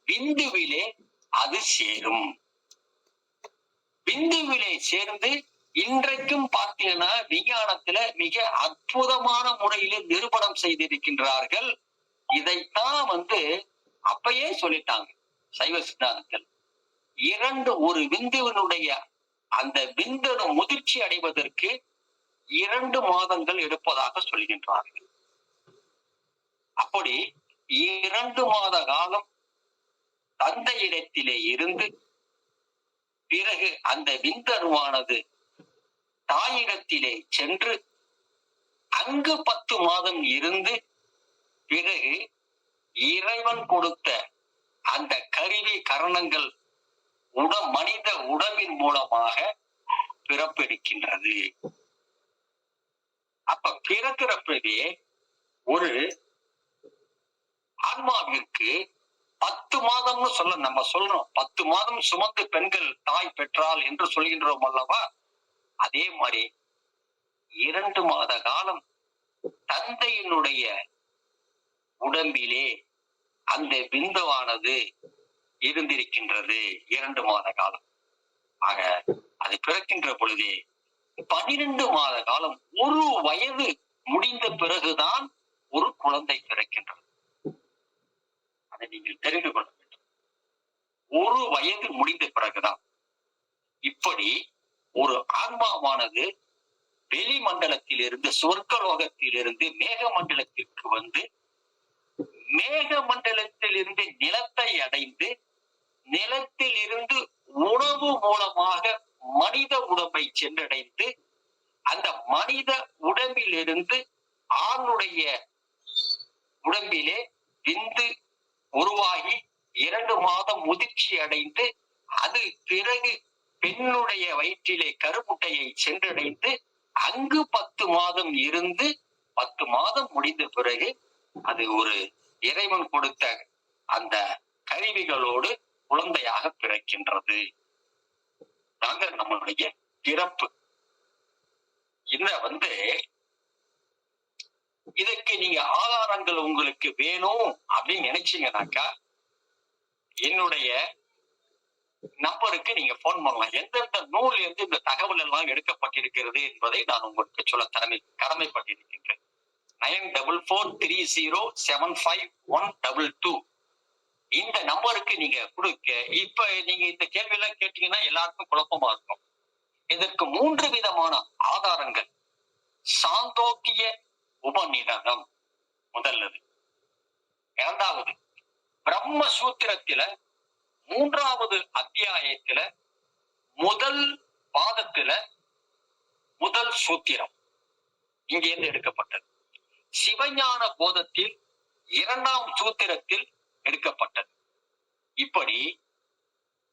விந்துவிலே அது சேரும். விந்துவிலே சேர்ந்து இன்றைக்கும் பார்த்தீங்கன்னா விஞ்ஞானத்துல மிக அற்புதமான முறையிலே நிரூபணம் செய்திருக்கின்றார்கள். இதைத்தான் அப்பயே சொல்லிட்டாங்க சைவ சித்தாந்தத்தில். ஒரு விந்துவினுடைய அந்த விந்தணு முதிர்ச்சி அடைவதற்கு 2 மாதங்கள் எடுப்பதாக சொல்கின்றார்கள். அப்படி 2 மாத காலம் தந்தையிடத்திலே இருந்து பிறகு அந்த விந்தணுவானது தாயிடத்திலே சென்று அங்கு 10 மாதம் இருந்து பிறகு இறைவன் கொடுத்த அந்த கருவி கரணங்கள் மனித உடம்பின் மூலமாக பிறப்பெடுக்கின்றது. அப்ப பிறக்கிறப்பவே ஒரு ஆன்மாவிற்கு 10 மாதம்னு நம்ம சொல்றோம். 10 மாதம் சுமந்து பெண்கள் தாய் பெற்றாள் என்று சொல்கின்றோம் அல்லவா? அதே மாதிரி 2 மாத காலம் தந்தையினுடைய உடம்பிலே அந்த விந்துவானது இருந்திருக்கின்றது. 2 மாத காலம். ஆக அது பிறக்கின்ற பொழுதே 12 மாத காலம், ஒரு வயது முடிந்த பிறகுதான் ஒரு குழந்தை பிறக்கின்றது. அதை நீங்கள் தெரிந்து கொள்ள வேண்டும். ஒரு வயது முடிந்த பிறகுதான். இப்படி ஒரு ஆன்மாவானது வெளி மண்டலத்தில் இருந்து, சொர்க்கலோகத்தில் இருந்து மேக மண்டலத்திற்கு வந்து, மேக மண்டலத்தில் இருந்து நிலத்தை அடைந்து, நிலத்தில் இருந்து உணவு மூலமாக மனித உடம்பை சென்றடைந்து, அந்த மனித உடம்பில் இருந்து ஆணுடைய உடம்பிலே விந்து உருவாகி 2 மாதம் முதிர்ச்சி அடைந்து, அது பிறகு பெண்ணுடைய வயிற்றிலே கருமுட்டையை சென்றடைந்து அங்கு 10 மாதம் இருந்து 10 மாதம் முடிந்த பிறகு அது ஒரு இறைவன் கொடுத்த அந்த கருவிகளோடு குழந்தையாக பிறக்கின்றது. நாங்கள் நம்மளுடைய பிறப்பு. இந்த இதற்கு நீங்க ஆதாரங்கள் உங்களுக்கு வேணும் அப்படின்னு நினைச்சீங்கன்னாக்கா என்னுடைய நம்பருக்கு நீங்க போன் பண்ணலாம். எந்தெந்த நூல் இருந்து இந்த தகவல் எல்லாம் எடுக்கப்பட்டிருக்கிறது என்பதை நான் உங்களுக்கு சொல்ல கடமைப்பட்டிருக்கின்றேன். 9443075122 இந்த நம்பருக்கு நீங்க கொடுக்க. இப்ப நீங்க இந்த கேள்வி எல்லாம் கேட்டீங்கன்னா எல்லாருக்கும் குழப்பமா இருக்கும். இதற்கு 3 விதமான ஆதாரங்கள். சாந்தோக்கிய உபநிடதம் முதல்லது. இரண்டாவது பிரம்ம சூத்திரத்தில 3வது அத்தியாயத்தில முதல் பாதத்தில முதல் சூத்திரம் இங்கிருந்து எடுக்கப்பட்டது. சிவஞான போதத்தில் 2ஆம் சூத்திரத்தில் எடுக்கப்பட்டது. இப்படி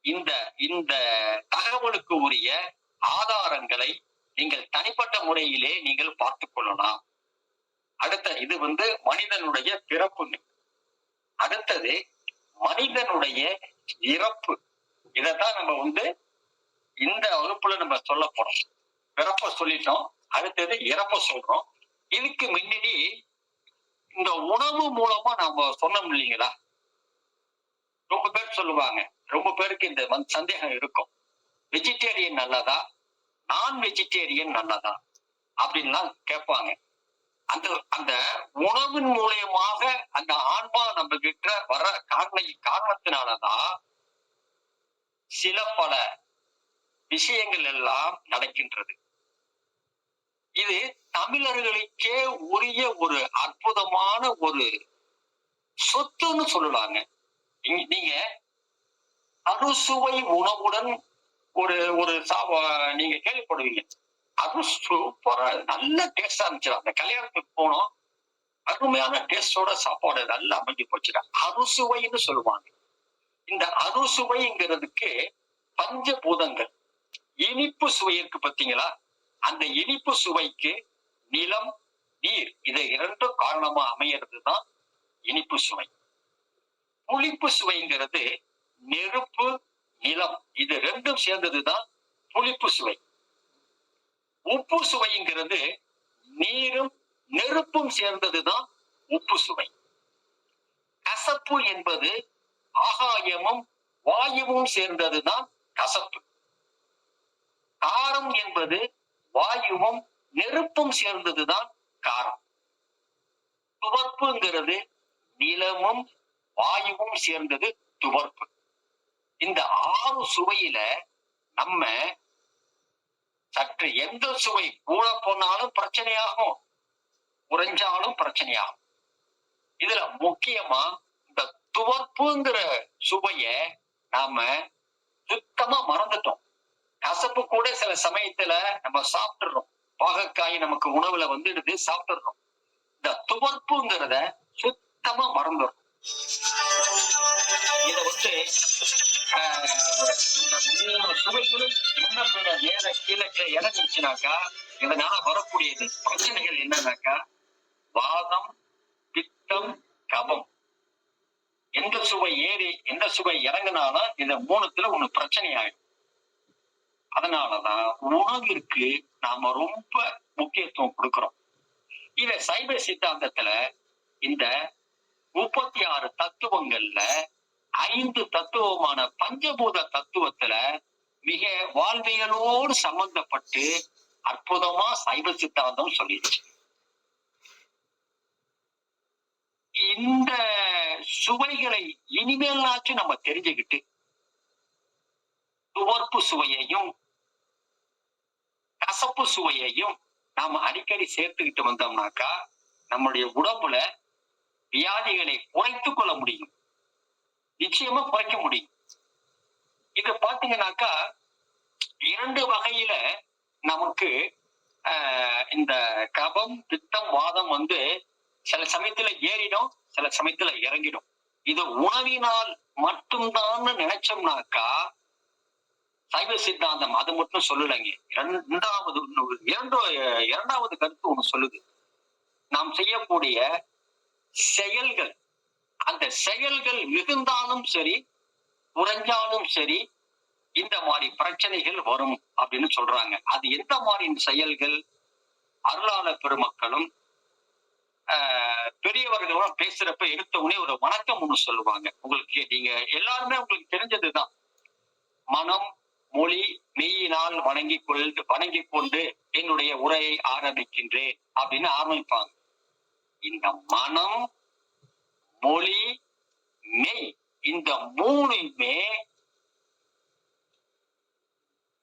இந்த தகவலுக்கு உரிய ஆதாரங்களை நீங்கள் தனிப்பட்ட முறையிலே நீங்கள் பார்த்துக் கொள்ளலாம். அடுத்த இது மனிதனுடைய பிறப்பு. அடுத்தது மனிதனுடைய இறப்பு. இதைத்தான் நம்ம இந்த வகுப்புல நம்ம சொல்ல போறோம். பிறப்ப சொல்லிட்டோம், அடுத்தது இறப்ப சொல்றோம். இதுக்கு முன்னாடி இந்த உணவு மூலமா நாம சொன்னோம் இல்லைங்களா? ரொம்ப பேர் சொல்லுவாங்க, ரொம்ப பேருக்கு இந்த சந்தேகம் இருக்கும். வெஜிடேரியன் நல்லதா, நான் வெஜிடேரியன் நல்லதா அப்படின்லாம் கேட்பாங்க. அந்த உணவின் மூலியமாக அந்த ஆன்மா நம்ம கிட்ட வர காரணத்தினாலதான் சில பல விஷயங்கள் எல்லாம் நடக்கின்றது. இது தமிழர்களுக்கே உரிய ஒரு அற்புதமான ஒரு சொத்துன்னு சொல்லலாங்க. நீங்க அறுசுவை உணவுடன் நீங்க கேள்விப்படுவீங்க. அது சூப்பரா நல்ல டேஸ்டா இருந்துச்சு. அந்த கல்யாணத்துக்கு போனோம், அருமையான டேஸ்டோட சாப்பாடு நல்லா அமைஞ்சு போச்சுடா. அறுசுவைன்னு சொல்லுவாங்க. இந்த அறுசுவைங்கிறதுக்கு பஞ்சபூதங்கள். இனிப்பு சுவை இருக்கு பார்த்தீங்களா? அந்த இனிப்பு சுவைக்கு நிலம், நீர் இதை 2ம் காரணமா அமையறதுதான் இனிப்பு சுவை. புளிப்பு சுவைங்கிறது நெருப்பு, நிலம் இது 2ம் சேர்ந்ததுதான் புளிப்பு சுவை. உப்பு சுவைங்கிறது நீரும் நெருப்பும் சேர்ந்ததுதான் உப்பு சுவை. கசப்பு என்பது ஆகாயமும் வாயுவும் சேர்ந்ததுதான் கசப்பு. காரம் என்பது வாயுவும் நெருப்பும் சேர்ந்ததுதான் காரம். துவர்ப்புங்கிறது நிலமும் வாயுவும் சேர்ந்தது துவர்ப்பு. இந்த 6 சுவையில நம்ம சற்று எந்த சுவை கூட போனாலும் பிரச்சனையாகும், குறைஞ்சாலும் பிரச்சனையாகும். இதுல முக்கியமா இந்த துவர்ப்புங்கிற சுவைய நாம சுத்தமா மறந்துட்டோம். கசப்பு கூட சில சமயத்துல நம்ம சாப்பிட்டுறோம். பாகற்காய் நமக்கு உணவுல வந்துடுது, சாப்பிட்டுறோம். இந்த துவர்ப்புங்கிறத சுத்தமா மறந்துடும். இத வந்து இந்த 3 சுவைகளும் முன்ன பின்ன நேர கீழே இறங்குச்சுனாக்கா இதனால வரக்கூடியது பிரச்சனைகள் என்னன்னாக்கா வாதம், பித்தம், கபம். எந்த சுவை ஏறி எந்த சுவை இறங்கினாலும் இந்த 3த்துல ஒண்ணு பிரச்சனை ஆயிடும். அதனாலதான் உணவிற்கு நாம ரொம்ப முக்கியத்துவம் கொடுக்கிறோம். இத சைவ சித்தாந்தத்துல இந்த 36 தத்துவங்கள்ல 5 தத்துவமான பஞ்சபூத தத்துவத்துல மிக வாழ்வியலோடு சம்பந்தப்பட்டு அற்புதமா சைவ சித்தாந்தம் சொல்லிடுச்சு. இந்த சுவைகளை இனிமேலாச்சும் நம்ம தெரிஞ்சுக்கிட்டு துவர்ப்பு சுவையையும் கசப்பு சுவையையும் நாம அடிக்கடி சேர்த்துக்கிட்டு வந்தோம்னாக்கா நம்முடைய உடம்புல வியாதிகளை குறைத்துக் கொள்ள முடியும், நிச்சயமா குறைக்க முடியும். இத பாத்தீங்கன்னாக்கா 2 வகையில நமக்கு இந்த கபம், பித்தம், வாதம் வந்து சில சமயத்துல ஏறிடும், சில சமயத்துல இறங்கிடும். இது உணவினால் மட்டும்தான் நினைச்சோம்னாக்கா சைவ சித்தாந்தம் அது மட்டும் சொல்லலைங்க. இரண்டாவது கருத்து ஒண்ணு சொல்லுது. நாம் செய்யக்கூடிய செயல்கள், அந்த செயல்கள் மிகுந்தாலும் சரி குறைஞ்சாலும் சரி இந்த மாதிரி பிரச்சனைகள் வரும் அப்படின்னு சொல்றாங்க. அது எந்த மாதிரி செயல்கள்? அருளாளர் பெருமக்களும் பெரியவர்களும் பேசுறப்ப எடுத்த உடனே ஒரு வணக்கம் ஒண்ணு சொல்லுவாங்க. உங்களுக்கு நீங்க எல்லாருமே உங்களுக்கு தெரிஞ்சதுதான். மனம், மொழி, மெய்யினால் வணங்கி கொண்டு என்னுடைய உரையை ஆரம்பிக்கின்றேன் அப்படின்னு ஆரம்பிப்பாங்க. இந்த மனம், மொழி, மெய் இந்த 3மே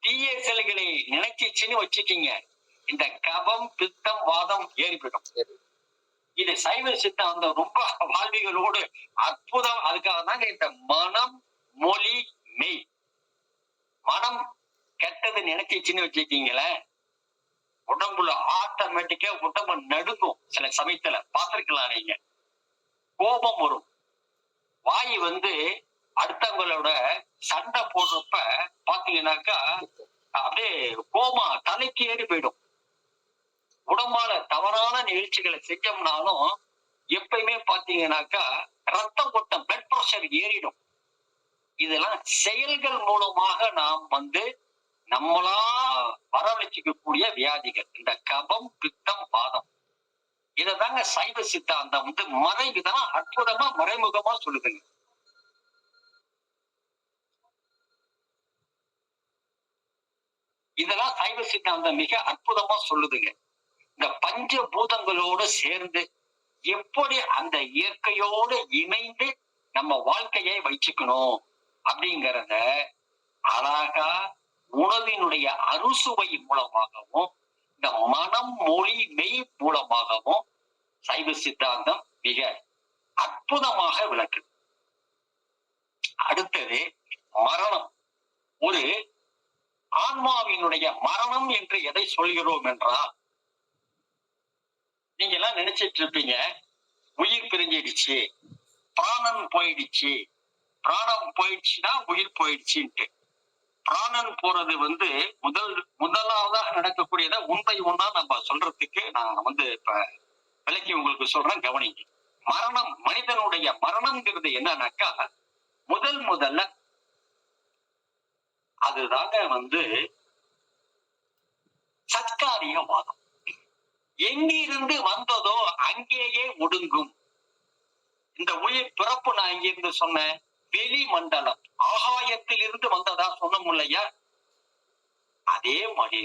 தீய செயல்களை நினைச்சிச்சுன்னு வச்சுக்கீங்க, இந்த கபம், பித்தம், வாதம் ஏறிவிடும். இது சைவ சித்தாந்தம் ரொம்ப வாழ்விகளோடு அற்புதம். அதுக்காக தாங்க இந்த மனம், மொழி, மெய். மனம் கெட்டது நினைச்சிச்சுன்னு வச்சுக்கீங்களேன், உடம்புல ஆட்டோமேட்டிக்கா உடம்பு நடுங்கும். சில சமயத்துல பார்த்திருக்கலாம் நீங்க. கோபம் வரும். வாய் வந்து அடுத்தவங்களோட சண்டை போடுறப்ப பாத்தீங்கன்னாக்கா அப்படியே கோமா தலைக்கு ஏறி போயிடும். உடம்பால தவறான நிகழ்ச்சிகளை செஞ்சோம்னாலும் எப்பயுமே பாத்தீங்கன்னாக்கா ரத்தம் கொட்டம், பிளட் பிரஷர் ஏறிடும். இதெல்லாம் செயல்கள் மூலமாக நாம் வந்து நம்மளா வர வச்சுக்கக்கூடிய வியாதிகள், இந்த கபம், பித்தம், வாதம். இததாங்க சைவ சித்தாந்தம் வந்து இதெல்லாம் அற்புதமா மறைமுகமா சொல்லுதுங்க. இதெல்லாம் சைவ சித்தாந்தம் மிக அற்புதமா சொல்லுதுங்க. இந்த பஞ்ச பூதங்களோடு சேர்ந்து எப்படி அந்த இயற்கையோடு இணைந்து நம்ம வாழ்க்கையை வச்சுக்கணும் அப்படிங்கிறத அழகா உணவினுடைய அறுசுவை மூலமாகவும் இந்த மனம், மொழி, மெய் மூலமாகவும் சைவ சித்தாந்தம் மிக அற்புதமாக விளக்குது. அடுத்தது மரணம். ஒரு ஆன்மாவினுடைய மரணம் என்று எதை சொல்கிறோம் என்றால், நீங்க எல்லாம் நினைச்சிட்டு இருப்பீங்க உயிர் பிரிஞ்சிடுச்சு, பிராணன் போயிடுச்சு, பிராணம் போயிடுச்சுன்னா உயிர் போயிடுச்சுன்ட்டு. பிராணன் போறது வந்து முதலாவதாக நடக்கக்கூடியத உண்மை ஒன்றா நம்ம சொல்றதுக்கு நான் வந்து இப்ப விளக்கி உங்களுக்கு சொல்றேன், கவனிங்க. மரணம், மனிதனுடைய மரணம்ங்கிறது என்னன்னாக்கா முதல்ல அதுதாங்க வந்து சத்காரியவாதம். எங்கிருந்து வந்ததோ அங்கேயே ஒடுங்கும். இந்த உயிர் பிறப்பு நான் இங்கிருந்து சொன்னேன், வெளி மண்டலம் ஆகாயத்தில் இருந்து வந்ததா சொன்னோம் இல்லையா? அதே மாதிரி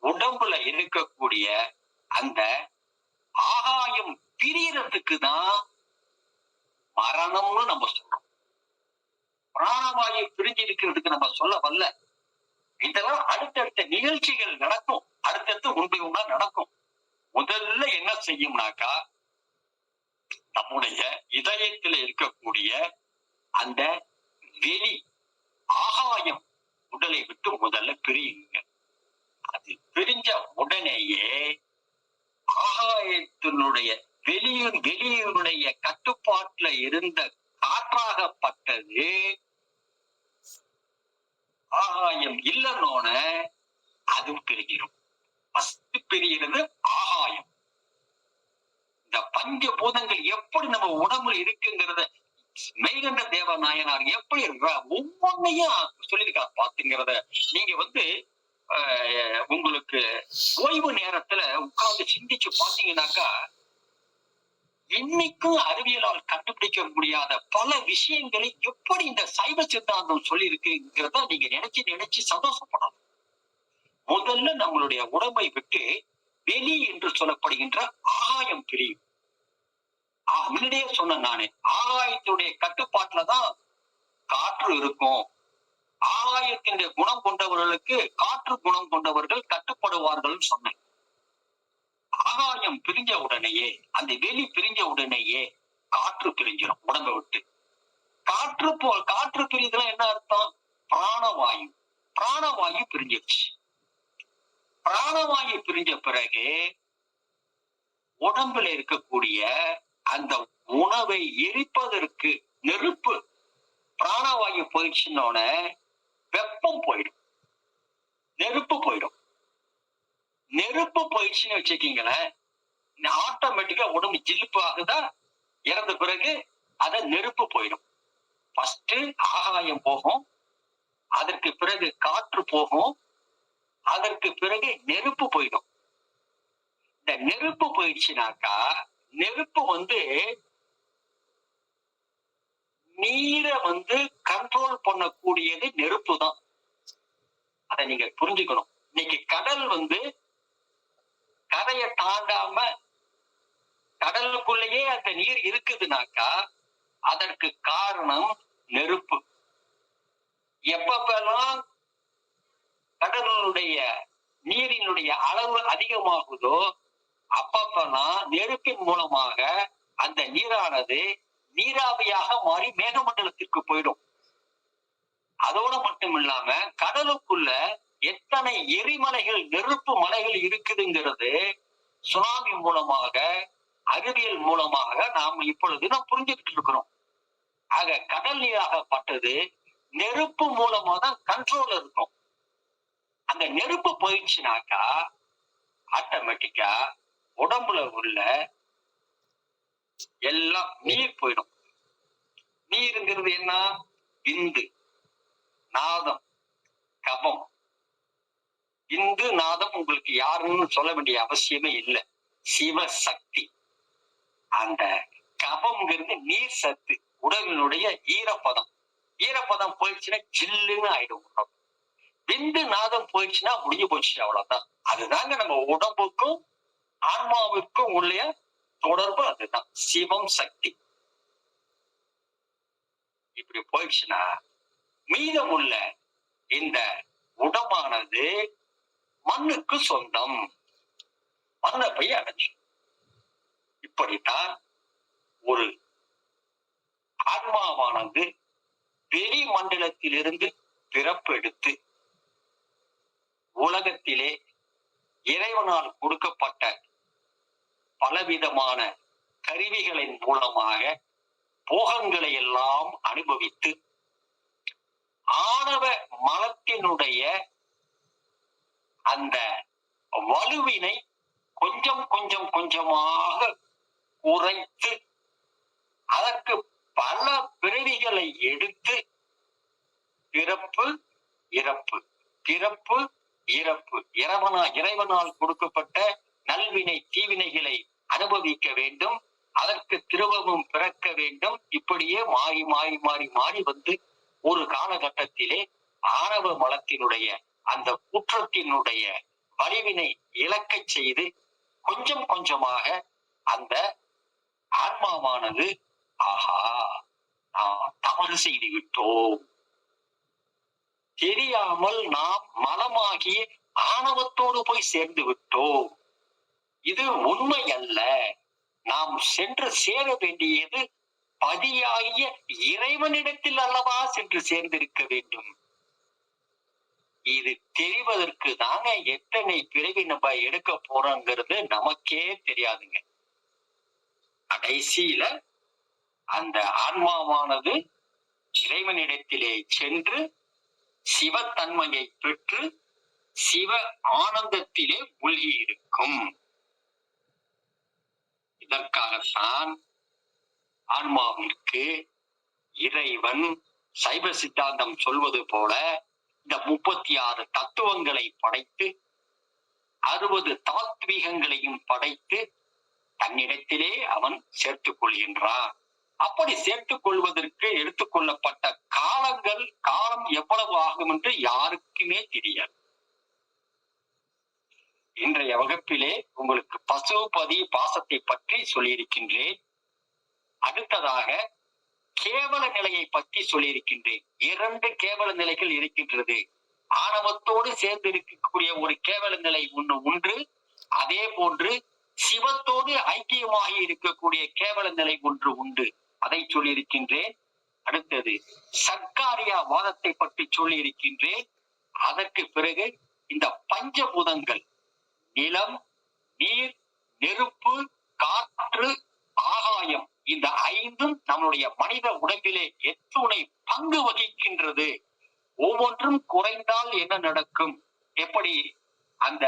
உடம்புல இருக்கக்கூடிய அந்த ஆகாயம் பிரியறதுக்கு தான் மரணம்னு நம்ம சொல்றோம். பிராணவாயு பிரிஞ்சு இருக்கிறதுக்கு நம்ம சொல்ல வரல. இதெல்லாம் அடுத்தடுத்த நிகழ்ச்சிகள் நடக்கும், அடுத்தடுத்து உண்மை நடக்கும். முதல்ல என்ன செய்யும்னாக்கா, நம்முடைய இதயத்தில் இருக்கக்கூடிய அந்த வெளி ஆகாயம் உடலை விட்டு முதல்ல பிரியுங்க. அது பிரிஞ்ச உடனேயே ஆகாயத்தினுடைய வெளியுடைய கட்டுப்பாட்டுல இருந்த காற்றாகப்பட்டது ஆகாயம் இல்லைன்னோன அதுவும் பிரிஞ்சிடும். ஃபர்ஸ்ட் பிரிகிறது ஆகாயம். இந்த பஞ்ச பூதங்கள் எப்படி நம்ம உடம்புல இருக்குங்கிறத மெய்கண்ட தேவ நாயனார் எப்படி ஒவ்வொன்னையும் சொல்லியிருக்கா பாத்துங்கிறத நீங்க உங்களுக்கு ஓய்வு நேரத்துல உட்கார்ந்து சிந்திச்சு பாத்தீங்கன்னாக்கா, இன்னைக்கும் அறிவியலால் கண்டுபிடிக்க முடியாத பல விஷயங்களை எப்படி இந்த சைவ சித்தாந்தம் சொல்லி இருக்குங்கிறத நீங்க நினைச்சு சந்தோஷப்படணும். முதல்ல நம்மளுடைய உடம்பை விட்டு வெளி என்று சொல்லப்படுகின்ற ஆகாயம் பிரியும். முன்னாடியே சொன்ன நானே, ஆகாயத்துடைய கட்டுப்பாட்டுலதான் காற்று இருக்கும். ஆகாயத்தினுடைய குணம் கொண்டவர்களுக்கு காற்று குணம் கொண்டவர்கள் கட்டுப்படுவார்கள் சொன்னேன். ஆகாயம் பிரிஞ்ச உடனேயே, அந்த வெளி பிரிஞ்ச உடனேயே காற்று பிரிஞ்சிடும் உடம்பை விட்டு. காற்று பிரிதல் என்ன அர்த்தம்? பிராணவாயு. பிராணவாயு பிரிஞ்சிருச்சு. பிராணவாயு பிரிஞ்ச பிறகு உடம்புல இருக்கக்கூடிய அந்த உணவை எரிப்பதற்கு நெருப்பு, பிராணவாயு போயிடுச்சுன்னோட வெப்பம் போயிடும், நெருப்பு போயிடும். நெருப்பு போயிடுச்சுன்னு வச்சுக்கீங்களேன், ஆட்டோமேட்டிக்கா உடம்பு ஜில்லுப்பு ஆகுதா, இறந்த பிறகு அத நெருப்பு போயிடும். ஃபர்ஸ்ட் ஆகாயம் போகும், அதற்கு பிறகு காற்று போகும், அதற்கு பிறகு நெருப்பு போயிடும். இந்த நெருப்பு போயிடுச்சுனாக்கா, நெருப்பு நீரை கண்ட்ரோல் பண்ணக்கூடியது நெருப்பு தான். அதை நீங்க புரிஞ்சுக்கணும். இன்னைக்கு கடல் கரையை தாண்டாம கடலுக்குள்ளேயே அந்த நீர் இருக்குதுனாக்கா அதற்கு காரணம் நெருப்பு. எப்பப்பெல்லாம் கடலுடைய நீரினுடைய அளவு அதிகமாகுதோ அப்பப்பெல்லாம் நெருப்பின் மூலமாக அந்த நீரானது நீராவியாக மாறி மேகமண்டலத்திற்கு போயிடும். அதோட மட்டும் இல்லாம கடலுக்குள்ள எத்தனை எரிமலைகள், நெருப்பு மலைகள் இருக்குதுங்கிறது சுனாமி மூலமாக, அறிவியல் மூலமாக நாம் இப்பொழுது நாம் புரிஞ்சுக்கிட்டு இருக்கிறோம். ஆக கடல் நீராகப்பட்டது நெருப்பு மூலமா தான் கண்ட்ரோல் இருக்கும். அந்த நெருப்பு போயிடுச்சுனாக்கா ஆட்டோமேட்டிக்கா உடம்புல உள்ள எல்லாம் நீர் போயிடும். நீருங்கிறது என்ன? விந்து, நாதம், கபம். விந்து நாதம் உங்களுக்கு யாருன்னு சொல்ல வேண்டிய அவசியமே இல்லை, சிவசக்தி. அந்த கபம்ங்கிறது நீர் சத்து, உடலினுடைய ஈரப்பதம். ஈரப்பதம் போயிடுச்சுன்னா ஜில்லுன்னு ஆயிடும் உடம்பு. விந்து நாதம் போயிடுச்சுன்னா முடிஞ்சு போச்சு, அவ்வளவுதான். அதுதாங்க நம்ம உடம்புக்கும் ஆன்மாவுக்கும் உள்ள தொடர்பு. அதுதான் சிவம், சக்தி. இப்படி போயிடுச்சுன்னா மீதம் உள்ள இந்த உடம்பானது மண்ணுக்கு சொந்தம், மண்ணை போய் அடைஞ்சு. இப்படித்தான் ஒரு ஆன்மாவானது வெளி மண்டலத்திலிருந்து பிறப்பெடுத்து உலகத்திலே இறைவனால் கொடுக்கப்பட்ட பலவிதமான கருவிகளின் மூலமாக போகங்களை எல்லாம் அனுபவித்து ஆணவ மலத்தினுடைய அந்த வலுவினை கொஞ்சம் கொஞ்சம் கொஞ்சமாக குறைத்து அதற்கு பல பிறவிகளை எடுத்து பிறப்பு இறப்பு, பிறப்பு இறப்பு, இறைவனால் கொடுக்கப்பட்ட நல்வினை தீவினைகளை அனுபவிக்க வேண்டும், அதற்கு திரும்பவும் பிறக்க வேண்டும். இப்படியே மாறி மாறி மாறி மாறி ஒரு காலகட்டத்திலே ஆணவ மலத்தினுடைய அந்த குற்றத்தினுடைய வலிவினை இழக்கச் செய்து கொஞ்சம் கொஞ்சமாக அந்த ஆன்மாவானது ஆஹா நாம் தவறு செய்து விட்டோம், தெரியாமல் நாம் மலமாகிய ஆணவத்தோடு போய் சேர்ந்து விட்டோம், இது உண்மை அல்ல, நாம் சென்று சேர வேண்டியது பதியாகிய இறைவனிடத்தில் அல்லவா சென்று சேர்ந்திருக்க வேண்டும். இது தெரிவதற்கு தாங்க எத்தனை பிறவி நம்ம எடுக்க போறோங்கிறது நமக்கே தெரியாதுங்க. கடைசியில அந்த ஆன்மாவானது இறைவனிடத்திலே சென்று சிவத்தன்மையை பெற்று சிவ ஆனந்தத்திலே மூழ்கி இருக்கும். இதற்காகத்தான் ஆன்மாவிற்கு இறைவன் சைவ சித்தாந்தம் சொல்வது போல இந்த 36 தத்துவங்களை படைத்து 60 தாத்வீகங்களையும் படைத்து தன்னிடத்திலே அவன் சேர்த்துக் கொள்கின்றான். அப்படி சேர்த்துக் கொள்வதற்கு எடுத்துக்கொள்ளப்பட்ட காலம் எவ்வளவு ஆகும் என்று யாருக்குமே தெரியாது. இன்றைய வகுப்பிலே உங்களுக்கு பசுபதி பாசத்தை பற்றி சொல்லியிருக்கின்றேன். அடுத்ததாக கேவல நிலையை பற்றி சொல்லியிருக்கின்றேன். 2 கேவல நிலைகள் இருக்கின்றது. ஆணவத்தோடு சேர்ந்து இருக்கக்கூடிய ஒரு கேவல நிலை ஒன்று, அதே போன்று சிவத்தோடு ஐக்கியமாகி இருக்கக்கூடிய கேவல நிலை ஒன்று உண்டு. அதை சொல்லியிருக்கின்றேன். அடுத்தது சர்க்காரியா வாதத்தை பற்றி சொல்லி இருக்கின்றேன். அதற்கு பிறகு இந்த பஞ்சபூதங்கள் நிலம், நீர், நெருப்பு, காற்று, ஆகாயம், இந்த 5ம் நம்முடைய மனித உடம்பிலே எத்துணை பங்கு வகிக்கின்றது, ஒவ்வொன்றும் குறைந்தால் என்ன நடக்கும், எப்படி அந்த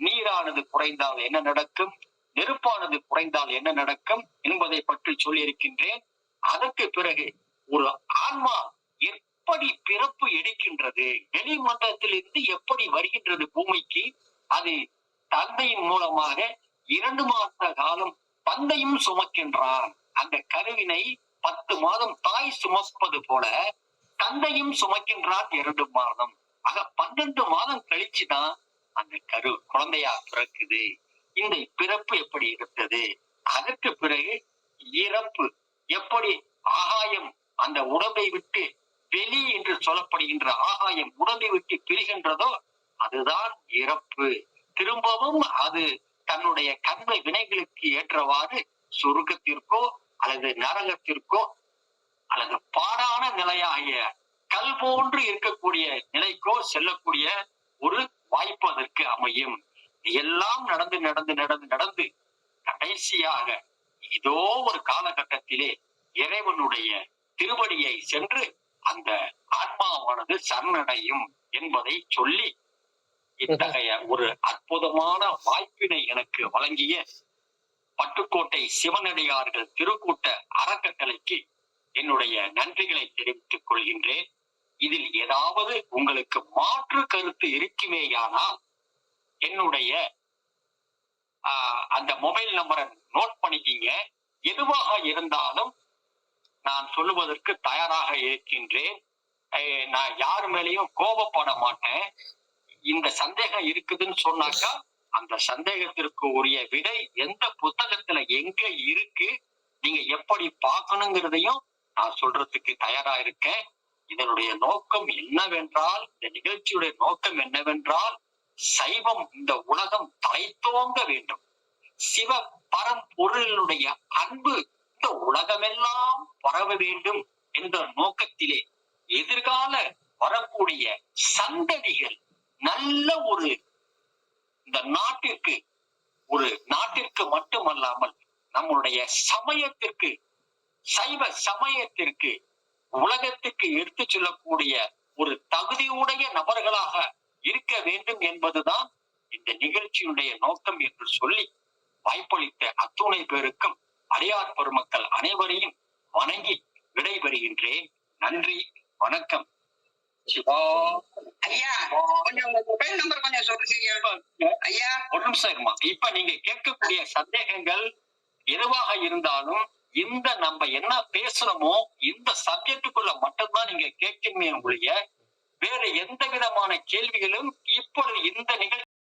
நீரானது குறைந்தால் என்ன நடக்கும், நெருப்பானது குறைந்தால் என்ன நடக்கும் என்பதை பற்றி சொல்லியிருக்கின்றேன். அதற்கு பிறகு ஒரு ஆன்மா எப்படி பிறப்பு எடுக்கின்றது, வெளிமண்டலத்திலிருந்து எப்படி வருகின்றது பூமிக்கு, அது தந்தையின் மூலமாக 2 மாத காலம் தந்தையும் சுமக்கின்றான். அந்த கருவினை 10 மாதம் தாய் சுமப்பது போல தந்தையும் சுமக்கின்றான் 2 மாதம். ஆக 12 மாதம் கழிச்சுதான் அந்த குழந்தையா பிறக்குது. இந்த பிறப்பு எப்படி இருந்தது, அதற்கு பிறகு இறப்பு எப்படி, ஆகாயம் அந்த உடம்பை விட்டு வெளி என்று சொல்லப்படுகின்ற ஆகாயம் உடம்பை விட்டு பிரிகின்றதோ அதுதான் இறப்பு. திரும்பவும் அது தன்னுடைய கர்ம வினைகளுக்கு ஏற்றவாறு சொர்க்கத்திற்கோ அல்லது நரகத்திற்கோ அல்லது பாடான நிலையாகிய கல் போன்று இருக்கக்கூடிய நிலைக்கோ செல்லக்கூடிய ஒரு வாய்ப்பு அதற்கு அமையும். எல்லாம் நடந்து நடந்து நடந்து நடந்து கடைசியாக ஏதோ ஒரு காலகட்டத்திலே இறைவனுடைய திருவடியை சென்று அந்த ஆன்மாவானது சரணடையும் என்பதை சொல்லி இத்தகைய ஒரு அற்புதமான வாய்ப்பினை எனக்கு வழங்கிய பட்டுக்கோட்டை சிவனடியார்கள் திருக்கூட்ட அறக்கட்டளைக்கு என்னுடைய நன்றிகளை தெரிவித்துக் கொள்கின்றேன். இதில் ஏதாவது உங்களுக்கு மாற்று கருத்து இருக்குமேயானால் என்னுடைய அந்த மொபைல் நம்பரை நோட் பண்ணிக்கிங்க. எதுவாக இருந்தாலும் நான் சொல்லுவதற்கு தயாராக இருக்கின்றேன். நான் யாரு மேலேயும் கோபப்பட மாட்டேன். இந்த சந்தேகம் இருக்குதுன்னு சொன்னாக்கா அந்த சந்தேகத்திற்கு உரிய விடை எந்த புத்தகத்துல எங்க இருக்கு, நீங்க எப்படி பார்க்கணுங்கிறதையும் நான் சொல்றதுக்கு தயாரா இருக்கேன். இதனுடைய நோக்கம் என்னவென்றால், இந்த நிகழ்ச்சியுடைய நோக்கம் என்னவென்றால், சைவம் இந்த உலகம் தலைத்தோங்க வேண்டும், சிவ பரம்பொருளினுடைய அன்பு இந்த உலகமெல்லாம் பரவ வேண்டும் என்ற நோக்கத்திலே எதிர்கால வரக்கூடிய சந்ததிகள் நல்ல ஒரு இந்த நாட்டிற்கு மட்டுமல்லாமல் நம்முடைய சமயத்திற்கு, சைவ சமயத்திற்கு, உலகத்துக்கு எடுத்து செல்லக்கூடிய ஒரு தகுதியுடைய நபர்களாக இருக்க வேண்டும் என்பதுதான் இந்த நிகழ்ச்சியுடைய நோக்கம் என்று சொல்லி வாய்ப்பளித்த அத்துணை பேருக்கும் அடியார் பெருமக்கள் அனைவரையும் வணங்கி விடைபெறுகின்றேன். நன்றி, வணக்கம். சிவா ஐயா, கொஞ்சம் உங்க மொபைல் நம்பர் கொஞ்சம் சொல்லுங்க ஐயா. ஒரு நிமிஷம் இருமா. இப்ப நீங்க கேட்கக்கூடிய சந்தேகங்கள் எதுவாக இருந்தாலும் இந்த நம்ம என்ன பேசணுமோ இந்த சப்ஜெக்டுக்குள்ள மட்டும்தான் நீங்க கேட்கணுமே ஒழிய வேற எந்த விதமான கேள்விகளும் இப்பொழுது இந்த நிகழ்ச்சி